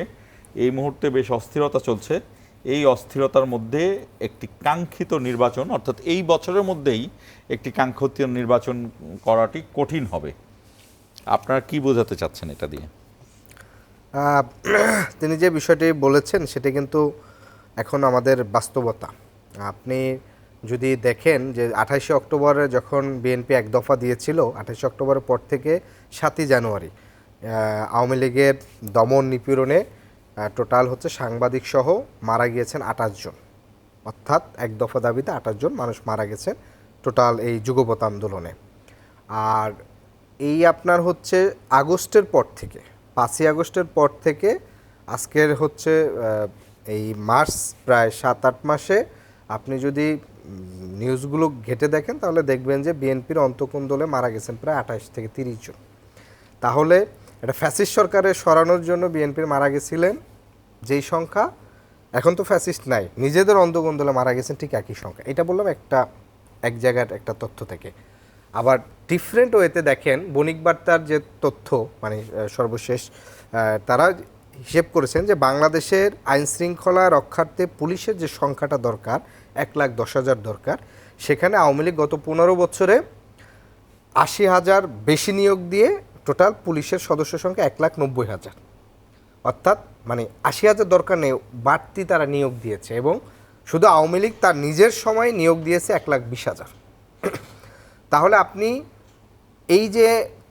এই মুহূর্তে বেশ অস্থিরতা চলছে, এই অস্থিরতার মধ্যে একটি কাঙ্ক্ষিত নির্বাচন, অর্থাৎ এই বছরের মধ্যেই একটি কাঙ্ক্ষিত নির্বাচন করাটি কঠিন হবে। আপনারা কি বোঝাতে চাচ্ছেন এটা দিয়ে? তিনি যে বিষয়টি বলেছেন সেটি কিন্তু এখন আমাদের বাস্তবতা। আপনি যদি দেখেন যে 28শে অক্টোবরে যখন বিএনপি এক দফা দিয়েছিল, 28শে অক্টোবরের পর থেকে 7ই জানুয়ারি আওয়ামী লীগের দমন নিপীড়নে টোটাল হচ্ছে সাংবাদিক সহ মারা গিয়েছেন 28 জন, অর্থাৎ এক দফা দাবিতে 28 জন মানুষ মারা গেছেন টোটাল এই যুগপৎ আন্দোলনে। আর এই আপনার হচ্ছে আগস্টের পর থেকে, 5ই আগস্টের পর থেকে আজকের হচ্ছে এই মার্চ, প্রায় 7-8 মাসে আপনি যদি নিউজগুলো ঘেটে দেখেন তাহলে দেখবেন যে বিএনপির অন্তঃকোণ মারা গেছেন প্রায় 28 থেকে 30 জন। তাহলে এটা ফ্যাসিস্ট সরকারের সরানোর জন্য বিএনপির মারা গেছিলেন যেই সংখ্যা, এখন তো ফ্যাসিস্ট নাই, নিজেদের অন্তঃকোণ মারা গেছেন ঠিক একই সংখ্যা। এটা বললাম এক জায়গার একটা তথ্য থেকে। আবার ডিফারেন্ট ওয়েতে দেখেন বণিক বার্তার যে তথ্য, মানে সর্বশেষ তারা হিসেব করেছেন যে বাংলাদেশের আইন শৃঙ্খলা রক্ষার্থে পুলিশের যে সংখ্যাটা দরকার 1,10,000 দরকার, সেখানে আওয়ামী লীগ গত 15 বছরে 80,000 বেশি নিয়োগ দিয়ে টোটাল পুলিশের সদস্য সংখ্যা 1,90,000, অর্থাৎ মানে 80,000 দরকার নেই, বাড়তি তারা নিয়োগ দিয়েছে। এবং শুধু আওয়ামী লীগ তার নিজের সময় নিয়োগ দিয়েছে 1,20,000। তাহলে আপনি এই যে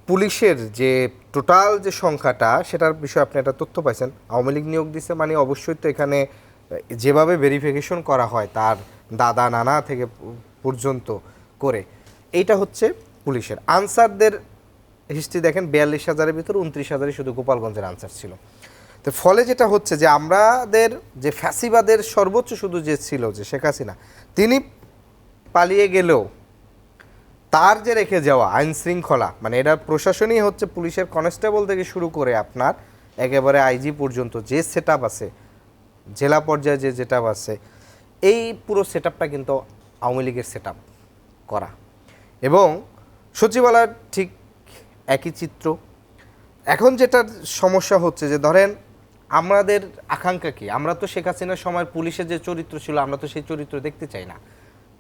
পুলিশের যে টোটাল যে সংখ্যাটা, সেটার বিষয়ে আপনি একটা তথ্য পাইছেন, আওয়ামী লীগ নিয়োগ দিচ্ছে মানে অবশ্যই তো এখানে যেভাবে ভেরিফিকেশন করা হয় তার দাদা নানা থেকে পর্যন্ত করে, এইটা হচ্ছে পুলিশের। আনসারদের হিস্ট্রি দেখেন 42,000-এর ভিতর 29,000-ই শুধু গোপালগঞ্জের আনসার ছিল। তো ফলে যেটা হচ্ছে যে আমাদের যে ফ্যাসিবাদের সর্বোচ্চ শুধু যে ছিল যে শেখ হাসিনা, তিনি পালিয়ে গেলেও তার যে রেখে যাওয়া আইন শৃঙ্খলা, মানে এটা প্রশাসনই হচ্ছে পুলিশের কনস্টেবল থেকে শুরু করে আপনার একেবারে আইজি পর্যন্ত যে সেট আপ আছে, জেলা পর্যায়ে যে যেটা আছে, এই পুরো সেট আপটা কিন্তু আওয়ামী লীগের সেট আপ করা। এবং সচিবালয়ের ঠিক একই চিত্র। এখন যেটা সমস্যা হচ্ছে যে ধরেন আমাদের আকাঙ্ক্ষা কি, আমরা তো শেখ হাসিনার সময় পুলিশের যে চরিত্র ছিল আমরা তো সেই চরিত্র দেখতে চাই না।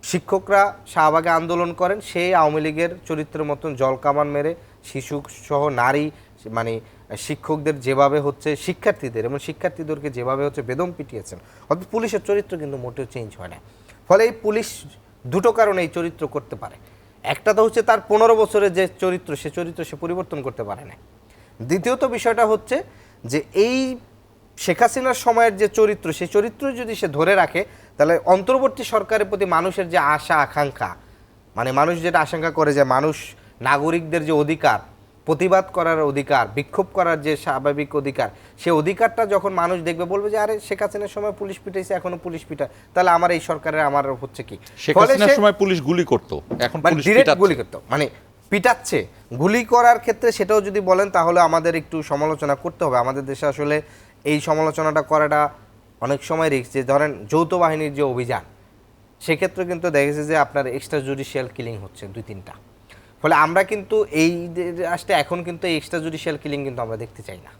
শিক্ষকরা শাহবাগে আন্দোলন করেন, সেই আওয়ামী লীগের চরিত্রের মতন জলকামান মেরে শিশু সহ নারী, মানে শিক্ষকদের যেভাবে হচ্ছে শিক্ষার্থীদের এবং শিক্ষার্থীদেরকে যেভাবে হচ্ছে বেদম পিটিয়েছেন, অর্থাৎ পুলিশের চরিত্র কিন্তু মোটেও চেঞ্জ হয় না। ফলে এই পুলিশ দুটো কারণে এই চরিত্র করতে পারে। একটা তো হচ্ছে তার 15 বছরের যে চরিত্র সে পরিবর্তন করতে পারে না। দ্বিতীয়ত বিষয়টা হচ্ছে যে এই শেখ হাসিনার সময়ের যে চরিত্র, সেই চরিত্র যদি সে ধরে রাখে তাহলে অন্তর্বর্তী সরকারের প্রতি মানুষের যে আশা আকাঙ্ক্ষা, মানে মানুষ যেটা আশঙ্কা করে যে মানুষ নাগরিকদের যে অধিকার, প্রতিবাদ করার অধিকার, বিক্ষোভ করার যে স্বাভাবিক অধিকার, সে অধিকারটা যখন মানুষ দেখবে বলবে যে আরে শেখ হাসিনার সময় পুলিশ পিটাইছে এখনো পুলিশ পিটায়, তাহলে আমার এই সরকারের আমার হচ্ছে কি। শেখ হাসিনার সময় পুলিশ গুলি করতো, এখন পুলিশ ডিরেক্ট গুলি করতো, মানে পিটাচ্ছে। গুলি করার ক্ষেত্রে সেটাও যদি বলেন তাহলে আমাদের একটু সমালোচনা করতে হবে। আমাদের দেশে আসলে এই সমালোচনাটা করাটা অনেক সময় রিস্ক। যে ধরেন যৌথ বাহিনীর যে অভিযান, সেক্ষেত্রে কিন্তু দেখেছে যে আপনার এক্সট্রা জুডিশিয়াল কিলিং হচ্ছে 2-3টা। ফলে আমরা কিন্তু এই আসতে এখন কিন্তু এই এক্সট্রা জুডিশিয়াল কিলিং কিন্তু আমরা দেখতে চাই না।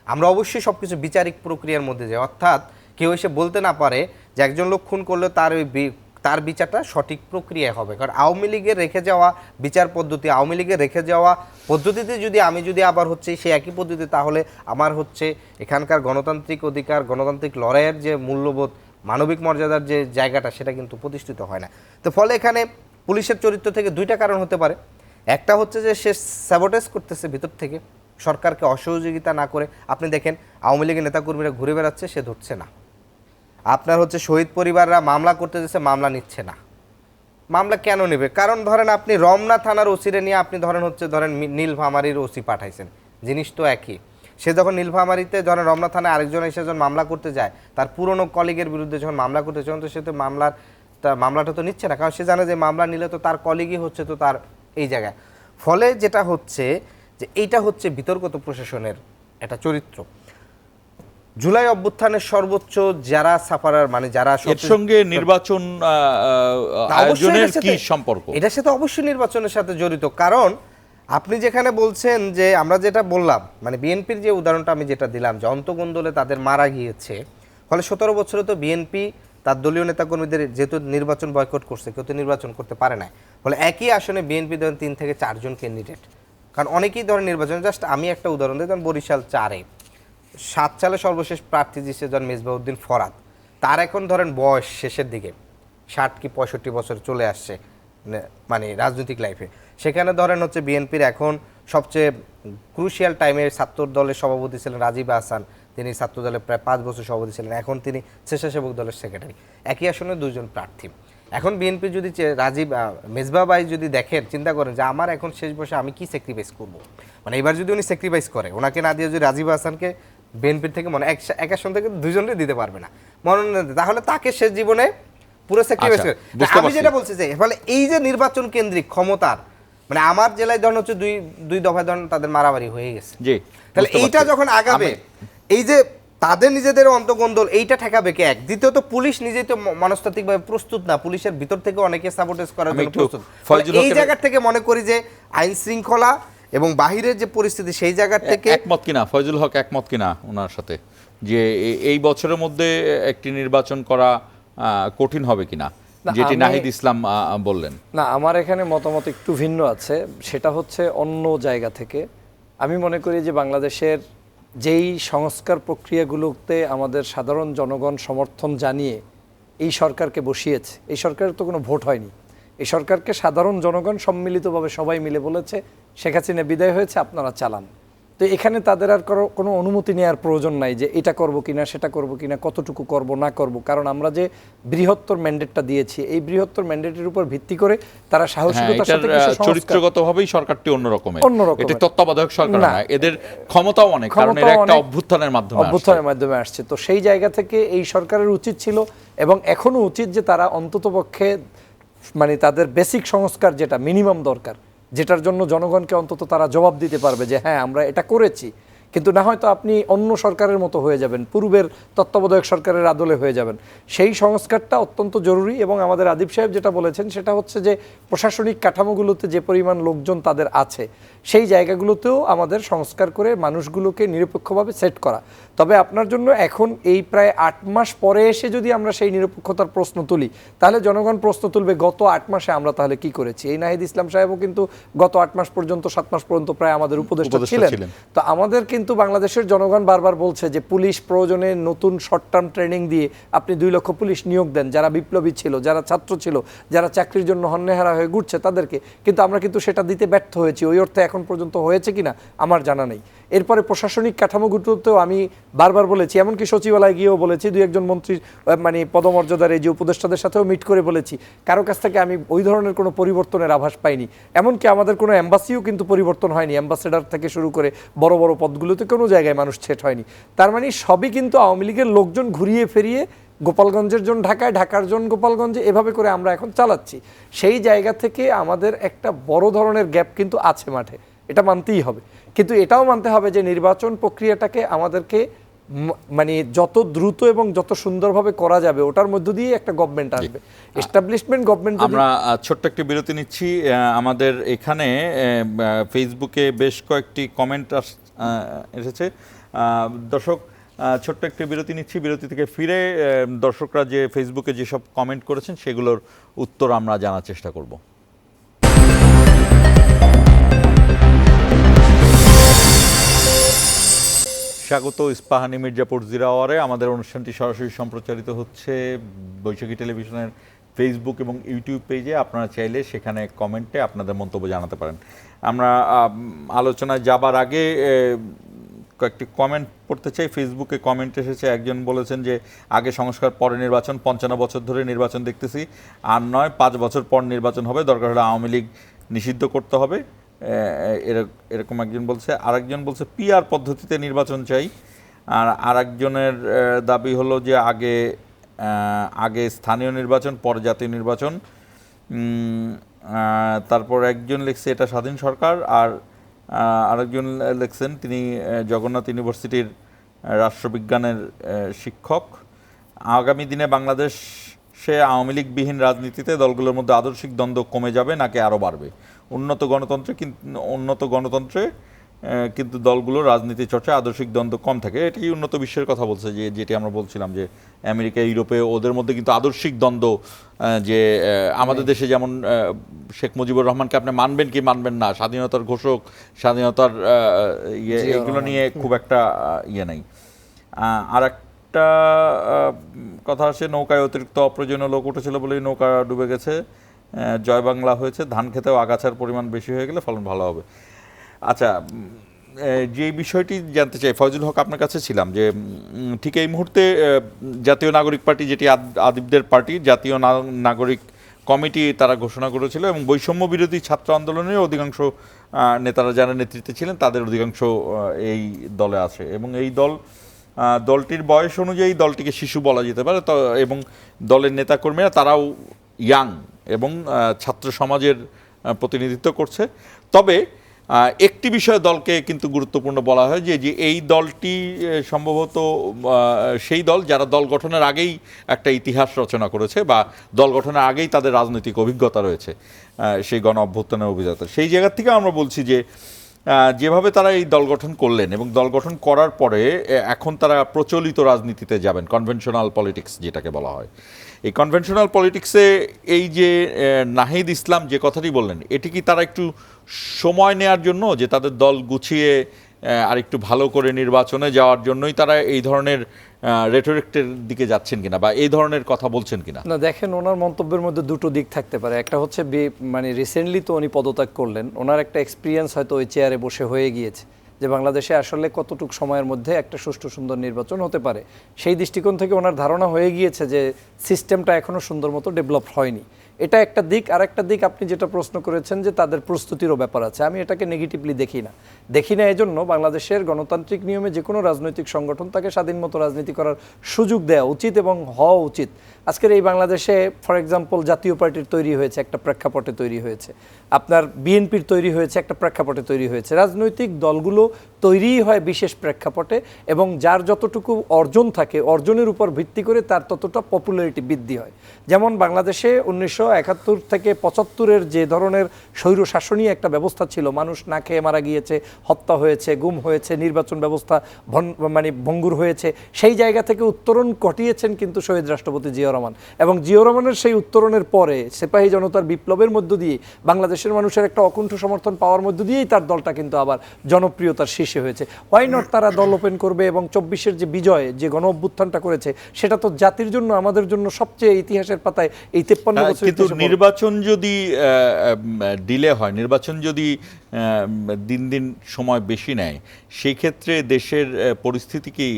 আমরা অবশ্যই সব কিছু বিচারিক প্রক্রিয়ার মধ্যে যাই, অর্থাৎ কেউ এসে বলতে না পারে যে একজন লোক খুন করলে তার বিচারটা সঠিক প্রক্রিয়ায় হবে। কারণ আওয়ামী লীগের রেখে যাওয়া বিচার পদ্ধতি, আওয়ামী লীগের রেখে যাওয়া পদ্ধতিতে যদি আমি আবার হচ্ছে সেই একই পদ্ধতি, তাহলে আমার হচ্ছে এখানকার গণতান্ত্রিক অধিকার, গণতান্ত্রিক লড়াইয়ের যে মূল্যবোধ, মানবিক মর্যাদার যে জায়গাটা, সেটা কিন্তু প্রতিষ্ঠিত হয় না। তো ফলে এখানে পুলিশের চরিত্র থেকে 2টা কারণ হতে পারে। একটা হচ্ছে যে সে স্যাবোটেজ করতেছে ভিতর থেকে, সরকারকে অসহযোগিতা না করে। আপনি দেখেন আওয়ামী লীগের নেতাকর্মীরা ঘুরে বেড়াচ্ছে, সে ধরছে না। আপনার হচ্ছে শহীদ পরিবাররা মামলা করতে যাচ্ছে, মামলা নিচ্ছে না। মামলা কেন নেবে? কারণ ধরেন আপনি রমনা থানার ওসিরে নিয়ে আপনি ধরেন নীলফামারীর ওসি পাঠাইছেন, জিনিস তো একই। সে যখন নীলফামারীতে ধরেন রমনা থানায় আরেকজন এসে যখন মামলা করতে যায়, তার পুরনো কলিগের বিরুদ্ধে যখন মামলা করতে যখন তো সে তো মামলাটা তো নিচ্ছে না, কারণ সে জানে যে মামলা নিলে তো তার কলিগই হচ্ছে তো তার এই জায়গায়। ফলে যেটা হচ্ছে যে এইটা হচ্ছে বিতর্কিত প্রশাসনের একটা চরিত্র। জুলাই অভ্যুত্থানের সর্বোচ্চ যারা সাফারার মানে যারা এর সঙ্গে নির্বাচন আয়োজনের কি সম্পর্ক? এটার সাথে অবশ্যই নির্বাচনের সাথে জড়িত। কারণ আপনি যেখানে বলছেন যে আমরা যেটা বললাম মানে বিএনপির যে উদাহরণটা আমি যেটা দিলাম যে অন্তগোন্দলে তাদের মারা গিয়েছে, ফলে 17 বছরে তো বিএনপি তার দলীয় নেতাকর্মীদের যেহেতু নির্বাচন বয়কট করছে, কেউ তো নির্বাচন করতে পারে না। ফলে একই আসনে বিএনপি ধরেন 3 থেকে 4 জন ক্যান্ডিডেট, কারণ অনেকেই ধরেন নির্বাচন, জাস্ট আমি একটা উদাহরণ দিই, ধরেন বরিশাল 4-এ 7 সালে সর্বশেষ প্রার্থী দিচ্ছে ধরেন মেজবাউদ্দিন ফরাদ, তার এখন ধরেন বয়স শেষের দিকে 60 কি 65 বছর চলে আসছে মানে রাজনৈতিক লাইফে। সেখানে ধরেন হচ্ছে বিএনপির এখন সবচেয়ে ক্রুশিয়াল টাইমে ছাত্র দলের সভাপতি ছিলেন রাজীব আহসান, তিনি ছাত্র দলের প্রায় 5 বছর সভাপতি ছিলেন, এখন তিনি স্বেচ্ছাসেবক দলের সেক্রেটারি। একই আসনে 2 জন প্রার্থী। এখন বিএনপি যদি মেজবা ভাই যদি দেখেন, চিন্তা করেন যে আমার এখন শেষ বয়সে আমি কি স্যাক্রিফাইস করব, মানে এবার যদি উনি স্যাক্রিফাইস করে, ওনাকে না দিয়ে যদি রাজীব আহসানকে বিএনপির থেকে মনে এক আসন থেকে 2 জনকে দিতে পারবে না মনোনয়ন, তাহলে তাকে শেষ জীবনে পুরো স্যাক্রিফাইস করে। আমি যেটা বলছি যে ফলে এই যে নির্বাচন কেন্দ্রিক ক্ষমতার মানে আমার জেলায় ধরুন হচ্ছে দুই দফায় ধরুন তাদের মারামারি হয়ে গেছে, তাহলে এইটা যখন আগাবে এই যে তাদের নিজেদের অন্তগোন্দল এইটা ঠেকাবে কে? এক, দ্বিতীয়ত পুলিশ নিজেই তো মনস্তাত্ত্বিকভাবে প্রস্তুত না, পুলিশের ভিতর থেকে অনেকে সাপোর্টেজ করার জন্য প্রস্তুত। এই জায়গা থেকে মনে করি যে আইন শৃঙ্খলা এবং বাহিরের যে পরিস্থিতি সেই জায়গা থেকে একমত কিনা ফয়জুল হক, একমত কিনা ওনার সাথে যে এই বছরের মধ্যে একটি নির্বাচন করা কঠিন হবে কিনা, যেটি নাহিদ ইসলাম বললেন? না, আমার এখানে মতামত একটু ভিন্ন আছে, সেটা হচ্ছে অন্য জায়গা থেকে। আমি মনে করি যে বাংলাদেশের যেই সংস্কার প্রক্রিয়াগুলোতে আমাদের সাধারণ জনগণ সমর্থন জানিয়ে এই সরকারকে বসিয়েছে, এই সরকারের তো কোনো ভোট হয়নি, এই সরকারকে সাধারণ জনগণ সম্মিলিতভাবে সবাই মিলে বলেছে শেখ হাসিনা বিদায় হয়েছে, আপনারা চালান। তো এখানে তাদের আর কোনো অনুমতি নেওয়ার প্রয়োজন নাই যে এটা করব কিনা সেটা করব কিনা, কতটুকু করব না করব, কারণ আমরা যে বৃহত্তর ম্যান্ডেটটা দিয়েছি এই বৃহত্তর ম্যান্ডেটের উপর ভিত্তি করে তারা সাহসিকতার সাথে চরিত্রগতভাবেই সরকারটি অন্যরকমের, এটা তত্ত্বাবধায়ক সরকার না, এদের ক্ষমতাও অনেক, কারণ এর একটা অভ্যুত্থানের মাধ্যমে আসছে। তো সেই জায়গা থেকে এই সরকারের উচিত ছিল এবং এখনো উচিত যে তারা অন্ততপক্ষে মানে তাদের বেসিক সংস্কার যেটা মিনিমাম দরকার, যেটার জন্য জনগণকে অন্তত তারা জবাব দিতে পারবে যে হ্যাঁ আমরা এটা করেছি, কিন্তু না হয়তো আপনি অন্য সরকারের মতো হয়ে যাবেন, পূর্বের তত্ত্বাবধায়ক সরকারের আদলে হয়ে যাবেন। সেই সংস্কারটা অত্যন্ত জরুরি এবং আমাদের আদিব সাহেব যেটা বলেছেন সেটা হচ্ছে যে প্রশাসনিক কাঠামোগুলোতে যে পরিমাণ লোকজন তাদের আছে সেই জায়গাগুলোতেও আমাদের সংস্কার করে মানুষগুলোকে নিরপেক্ষভাবে সেট করা। তবে আপনার জন্য এখন এই প্রায় 8 মাস পরে এসে যদি আমরা সেই নিরপেক্ষতার প্রশ্ন তুলি, তাহলে জনগণ প্রশ্ন তুলবে গত 8 মাসে আমরা তাহলে কি করেছি। এই নাহিদ ইসলাম সাহেবও কিন্তু গত 8 মাস পর্যন্ত 7 মাস পর্যন্ত প্রায় আমাদের উপদেষ্টা ছিলেন। তো আমাদের কিন্তু বাংলাদেশের জনগণ বারবার বলছে যে পুলিশ প্রয়োজনে নতুন শর্ট টার্ম ট্রেনিং দিয়ে আপনি 2 লক্ষ পুলিশ নিয়োগ দেন, যারা বিপ্লবী ছিল, যারা ছাত্র ছিল, যারা চাকরির জন্য হন্যেহারা হয়ে ঘুরছে তাদেরকে, কিন্তু আমরা কিন্তু সেটা দিতে ব্যর্থ হয়েছি। ওই অর্থে এখন পর্যন্ত হয়েছে কিনা আমার জানা নেই। এরপরে প্রশাসনিক কাঠামোগুলোতেও আমি বারবার বলেছি, এমনকি সচিবালয়ে গিয়েও বলেছি, 2-1 মন্ত্রীর মানে পদমর্যাদার এই যে উপদেষ্টাদের সাথেও মিট করে বলেছি, কারো কাছ থেকে আমি ওই ধরনের কোনো পরিবর্তনের আভাস পাইনি। এমনকি আমাদের কোনো এম্বাসিও কিন্তু পরিবর্তন হয়নি, অ্যাম্বাসেডার থেকে শুরু করে বড় বড় পদগুলোতে কোনো জায়গায় মানুষ ছেট হয়নি। তার মানে সবই কিন্তু আওয়ামী লীগের লোকজন ঘুরিয়ে ফিরিয়ে গোপালগঞ্জের জন ঢাকায়, ঢাকার জন গোপালগঞ্জে, এভাবে করে আমরা এখন চালাচ্ছি। সেই জায়গা থেকে আমাদের একটা বড় ধরনের গ্যাপ কিন্তু আছে মাঠে, এটা মানতেই হবে। কিন্তু এটাও মানতে হবে যে নির্বাচন প্রক্রিয়াটাকে আমাদেরকে মানে যত দ্রুত এবং যত সুন্দরভাবে করা যাবে ওটার মধ্য দিয়ে একটা গভর্নমেন্ট আসবে, এস্টাবলিশমেন্ট গভর্নমেন্ট। আমরা ছোট্ট একটি বিরতি নিচ্ছি। আমাদের এখানে ফেসবুকে বেশ কয়েকটি কমেন্ট এসেছে। দর্শক, ছোট্ট একটি বিরতি নিচ্ছি, বিরতি থেকে ফিরে দর্শকরা যে ফেসবুকে যেসব কমেন্ট করেছেন সেগুলোর উত্তর আমরা জানার চেষ্টা করব। স্বাগত ইস্পাহানি মির্জাপুর জিরা আওয়ারে। আমাদের অনুষ্ঠানটি সরাসরি সম্প্রচারিত হচ্ছে বৈশাখী টেলিভিশনের ফেসবুক এবং ইউটিউব পেজে। আপনারা চাইলে সেখানে কমেন্টে আপনাদের মন্তব্য জানাতে পারেন। আমরা আলোচনায় যাবার আগে কয়েকটি কমেন্ট পড়তে চাই। ফেসবুকে কমেন্ট এসেছে, একজন বলেছেন যে আগে সংস্কার পরে নির্বাচন, 55 বছর ধরে নির্বাচন দেখতেছি, আর নয় 5 বছর পর নির্বাচন হবে, দরকার হলে আওয়ামী লীগ নিষিদ্ধ করতে হবে, এরকম একজন বলছে। আরেকজন বলছে পিআর পদ্ধতিতে নির্বাচন চাই। আর আরেকজনের দাবি হলো যে আগে স্থানীয় নির্বাচন পরে জাতীয় নির্বাচন। তারপর একজন লিখছে এটা স্বাধীন সরকার। আর আরেকজন লিখছেন তিনি জগন্নাথ ইউনিভার্সিটির রাষ্ট্রবিজ্ঞানের শিক্ষক। আগামী দিনে বাংলাদেশে আওয়ামী লীগবিহীন রাজনীতিতে দলগুলোর মধ্যে আদর্শিক দ্বন্দ্ব কমে যাবে নাকি আরও বাড়বে? উন্নত গণতন্ত্রে কিন্তু দলগুলোর রাজনীতি চর্চা আদর্শিক দ্বন্দ্ব কম থাকে। এটি উন্নত বিশ্বের কথা বলছে, যেটি আমরা বলছিলাম যে আমেরিকা ইউরোপে ওদের মধ্যে কিন্তু আদর্শিক দ্বন্দ্ব, যে আমাদের দেশে যেমন শেখ মুজিবুর রহমানকে আপনি মানবেন কি মানবেন না, স্বাধীনতার ঘোষক, স্বাধীনতার এগুলো নিয়ে খুব একটা নেই। আর একটা কথা আসে, নৌকায় অতিরিক্ত অপ্রয়োজনীয় লোক উঠেছিল বলেই নৌকা ডুবে গেছে, জয় বাংলা হয়েছে, ধান খেতেও আগাছার পরিমাণ বেশি হয়ে গেলে ফলন ভালো হবে। আচ্ছা, যে বিষয়টি জানতে চাই ফয়জুল হক, আপনার কাছে ছিলাম যে ঠিক এই মুহূর্তে জাতীয় নাগরিক পার্টি, যেটি আদিবদের পার্টি, জাতীয় নাগরিক কমিটি তারা ঘোষণা করেছিল এবং বৈষম্য বিরোধী ছাত্র আন্দোলনের অধিকাংশ নেতারা যারা নেতৃত্বে ছিলেন তাদের অধিকাংশ এই দলে আছে এবং এই দলটির বয়স অনুযায়ী দলটিকে শিশু বলা যেতে পারে, এবং দলের নেতাকর্মীরা তারাও ইয়াং এবং ছাত্র সমাজের প্রতিনিধিত্ব করছে। তবে একটি বিষয় দলকে কিন্তু গুরুত্বপূর্ণ বলা হয় যে এই দলটি সম্ভবত সেই দল যারা দল গঠনের আগেই একটা ইতিহাস রচনা করেছে বা দল গঠনের আগেই তাদের রাজনৈতিক অভিজ্ঞতা রয়েছে, সেই গণ অভ্যুত্থানের অভিজ্ঞতা। সেই জায়গা থেকে আমরা বলছি যে যেভাবে তারা এই দল গঠন করলেন এবং দল গঠন করার পরে এখন তারা প্রচলিত রাজনীতিতে যাবেন, কনভেনশনাল পলিটিক্স যেটাকে বলা হয়। এই কনভেনশনাল পলিটিক্সে এই যে নাহিদ ইসলাম যে কথাটি বললেন, এটি কি তারা একটু সময় নেওয়ার জন্য, যে তাদের দল গুছিয়ে আর একটু ভালো করে নির্বাচনে যাওয়ার জন্যই তারা এই ধরনের রেটরিকের দিকে যাচ্ছেন কিনা বা এই ধরনের কথা বলছেন কিনা? না, দেখেন, ওনার মন্তব্যের মধ্যে দুটো দিক থাকতে পারে। একটা হচ্ছে মানে রিসেন্টলি তো উনি পদত্যাগ করলেন, ওনার একটা এক্সপিরিয়েন্স হয়তো ওই চেয়ারে বসে হয়ে গিয়েছে যে বাংলাদেশে আসলে কতটুকু সময়ের মধ্যে একটা সুষ্ঠু সুন্দর নির্বাচন হতে পারে। সেই দৃষ্টিকোণ থেকে ওনার ধারণা হয়ে গিয়েছে যে সিস্টেমটা এখনও সুন্দর মতো ডেভেলপ হয়নি। এটা একটা দিক। আর একটা দিক আপনি যেটা প্রশ্ন করেছেন যে তাদের প্রস্তুতিরও ব্যাপার আছে, আমি এটাকে নেগেটিভলি দেখি না। এজন্য বাংলাদেশের গণতান্ত্রিক নিয়মে যে কোনো রাজনৈতিক সংগঠন তাকে স্বাধীন মতো রাজনীতি করার সুযোগ দেওয়া উচিত এবং হওয়া উচিত। আজকের এই বাংলাদেশে ফর এক্সাম্পল জাতীয় পার্টির তৈরি হয়েছে একটা প্রেক্ষাপটে তৈরি হয়েছে, আপনার বিএনপির তৈরি হয়েছে একটা প্রেক্ষাপটে তৈরি হয়েছে। রাজনৈতিক দলগুলো তৈরিই হয় বিশেষ প্রেক্ষাপটে এবং যার যতটুকু অর্জন থাকে অর্জনের উপর ভিত্তি করে তার ততটা পপুলারিটি বৃদ্ধি হয়। যেমন বাংলাদেশে 1971 থেকে 75-এর যে ধরনের স্বৈরশাসনী একটা ব্যবস্থা ছিল, মানুষ না খেয়ে মারা গিয়েছে, হত্যা হয়েছে, গুম হয়েছে, নির্বাচন ব্যবস্থা মানে ভঙ্গুর হয়েছে, সেই জায়গা থেকে উত্তরণ ঘটিয়েছেন কিন্তু শহীদ রাষ্ট্রপতি জিয়া রহমান। এবং জিয়া রহমানের সেই উত্তরণের পরে সিপাহী জনতার বিপ্লবের মধ্য দিয়ে বাংলাদেশের মানুষের একটা অকুণ্ঠ সমর্থন পাওয়ার মধ্য দিয়েই তার দলটা কিন্তু আবার জনপ্রিয়তার শীর্ষে হয়েছে। হোয়াই নট তারা দল ওপেন করবে এবং 24-এর যে বিজয়, যে গণ অভ্যুত্থানটা করেছে, সেটা তো জাতির জন্য, আমাদের জন্য সবচেয়ে ইতিহাসের পাতায় এই 53 বছর। কিন্তু নির্বাচন যদি ডিলে হয়, নির্বাচন যদি দিন দিন সময় বেশি নেয়, সেই ক্ষেত্রে দেশের পরিস্থিতি কি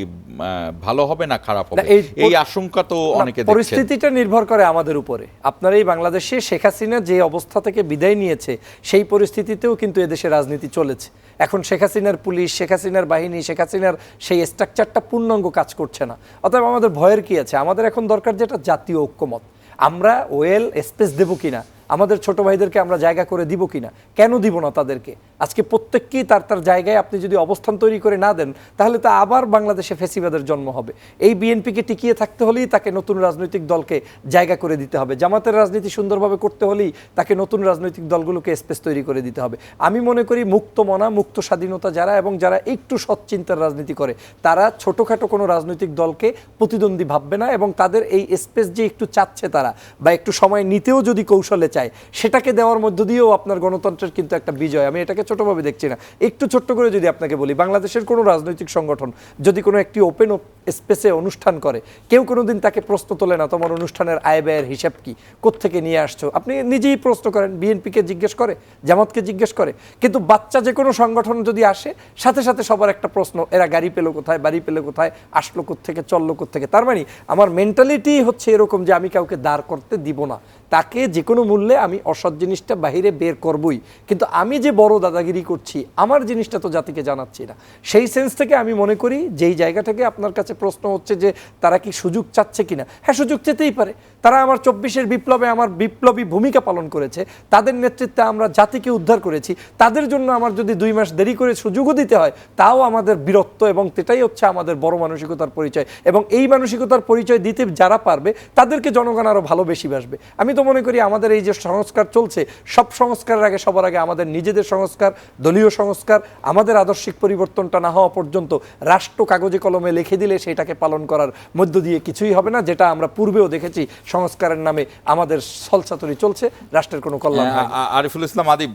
ভালো হবে না খারাপ হবে? এই আশঙ্কা তো অনেকে দেখছেন। পরিস্থিতিটা নির্ভর করে আমাদের উপরে। আপনার এই বাংলাদেশে শেখ হাসিনা যে অবস্থা থেকে বিদায় নিয়েছে, সেই পরিস্থিতিতেও কিন্তু এদেশে রাজনীতি চলেছে। এখন শেখ হাসিনার পুলিশ, শেখ হাসিনার বাহিনী, শেখ হাসিনার সেই স্ট্রাকচারটা পূর্ণাঙ্গ কাজ করছে না। অতএব আমাদের ভয়ের কি আছে? আমাদের এখন দরকার যেটা জাতীয় ঐক্যমত। আমরা ওয়েল স্পেস দেব কিনা, আমাদের ছোট ভাইদেরকে আমরা জায়গা করে দিব কিনা, কেন দিব না তাদেরকে? আজকে প্রত্যেককেই তার তার জায়গায় আপনি যদি অবস্থান তৈরি করে না দেন, তাহলে তো আবার বাংলাদেশে ফ্যাসিবাদের জন্ম হবে। এই বিএনপিকে টিকিয়ে থাকতে হলেই তাকে নতুন রাজনৈতিক দলকে জায়গা করে দিতে হবে। জামাতের রাজনীতি সুন্দরভাবে করতে হলেই তাকে নতুন রাজনৈতিক দলগুলোকে স্পেস তৈরি করে দিতে হবে। আমি মনে করি মুক্ত মনা, মুক্ত স্বাধীনতা যারা এবং যারা একটু সৎচিন্তার রাজনীতি করে, তারা ছোটোখাটো কোনো রাজনৈতিক দলকে প্রতিদ্বন্দ্বী ভাববে না এবং তাদের এই স্পেস যে একটু চাচ্ছে তারা, বা একটু সময় নিতেও যদি কৌশলে চায়, সেটাকে দেওয়ার মধ্য দিয়েও আপনার গণতন্ত্রের কিন্তু একটা বিজয়। আমি এটাকে ছোটোভাবে দেখছি না। একটু ছোট্ট করে যদি আপনাকে বলি, বাংলাদেশের কোনো রাজনৈতিক সংগঠন যদি কোনো একটি ওপেন স্পেসে অনুষ্ঠান করে, কেউ কোনো দিন তাকে প্রশ্ন তোলে না তোমার অনুষ্ঠানের আয় ব্যয়ের হিসাব কি, কোত্থেকে নিয়ে আসছো। আপনি নিজেই প্রশ্ন করেন, বিএনপিকে জিজ্ঞেস করে, জামাতকে জিজ্ঞেস করে, কিন্তু বাচ্চা যে কোনো সংগঠন যদি আসে সাথে সাথে সবার একটা প্রশ্ন, এরা গাড়ি পেলো কোথায়, বাড়ি পেলো কোথায়, আসলো কোত্থেকে, চললো কোত্থেকে। তার মানে আমার মেন্টালিটি হচ্ছে এরকম যে আমি কাউকে দাঁড় করতে দিব না, তাকে যে কোনো মূল্যে আমি অসৎ জিনিসটা বাহিরে বের করবই, কিন্তু আমি যে বড় দাদাগিরি করছি আমার জিনিসটা তো জাতিকে জানাচ্ছি না। সেই সেন্স থেকে আমি মনে করি যেই জায়গা থেকে আপনার কাছে প্রশ্ন হচ্ছে যে তারা কি সুযোগ চাচ্ছে কিনা, হ্যাঁ সুযোগ চেতেই পারে। তারা আমার 24-এর বিপ্লবে আমার বিপ্লবী ভূমিকা পালন করেছে, তাদের নেতৃত্বে আমরা জাতিকে উদ্ধার করেছি, তাদের জন্য আমার যদি 2 মাস দেরি করে সুযোগও দিতে হয় তাও আমাদের বীরত্ব, এবং সেটাই হচ্ছে আমাদের বড় মানসিকতার পরিচয়। এবং এই মানসিকতার পরিচয় দিতে যারা পারবে তাদেরকে জনগণ আরও ভালোবাসবে। আমি তো মনে করি আমাদের এই যে সংস্কার চলছে, সব সংস্কারের আগে সবার আগে আমাদের নিজেদের সংস্কার, দলীয় সংস্কার, আমাদের আদর্শিক পরিবর্তনটা না হওয়া পর্যন্ত রাষ্ট্র কাগজে কলমে লিখে দিলে সেটাকে পালন করার মধ্য দিয়ে কিছুই হবে না, যেটা আমরা পূর্বেও দেখেছি সংস্কারের নামে আমাদের ছলচাতুরি চলছে, রাষ্ট্রের কোনো কল্যাণ হয় না। আরিফুল ইসলাম আদিব,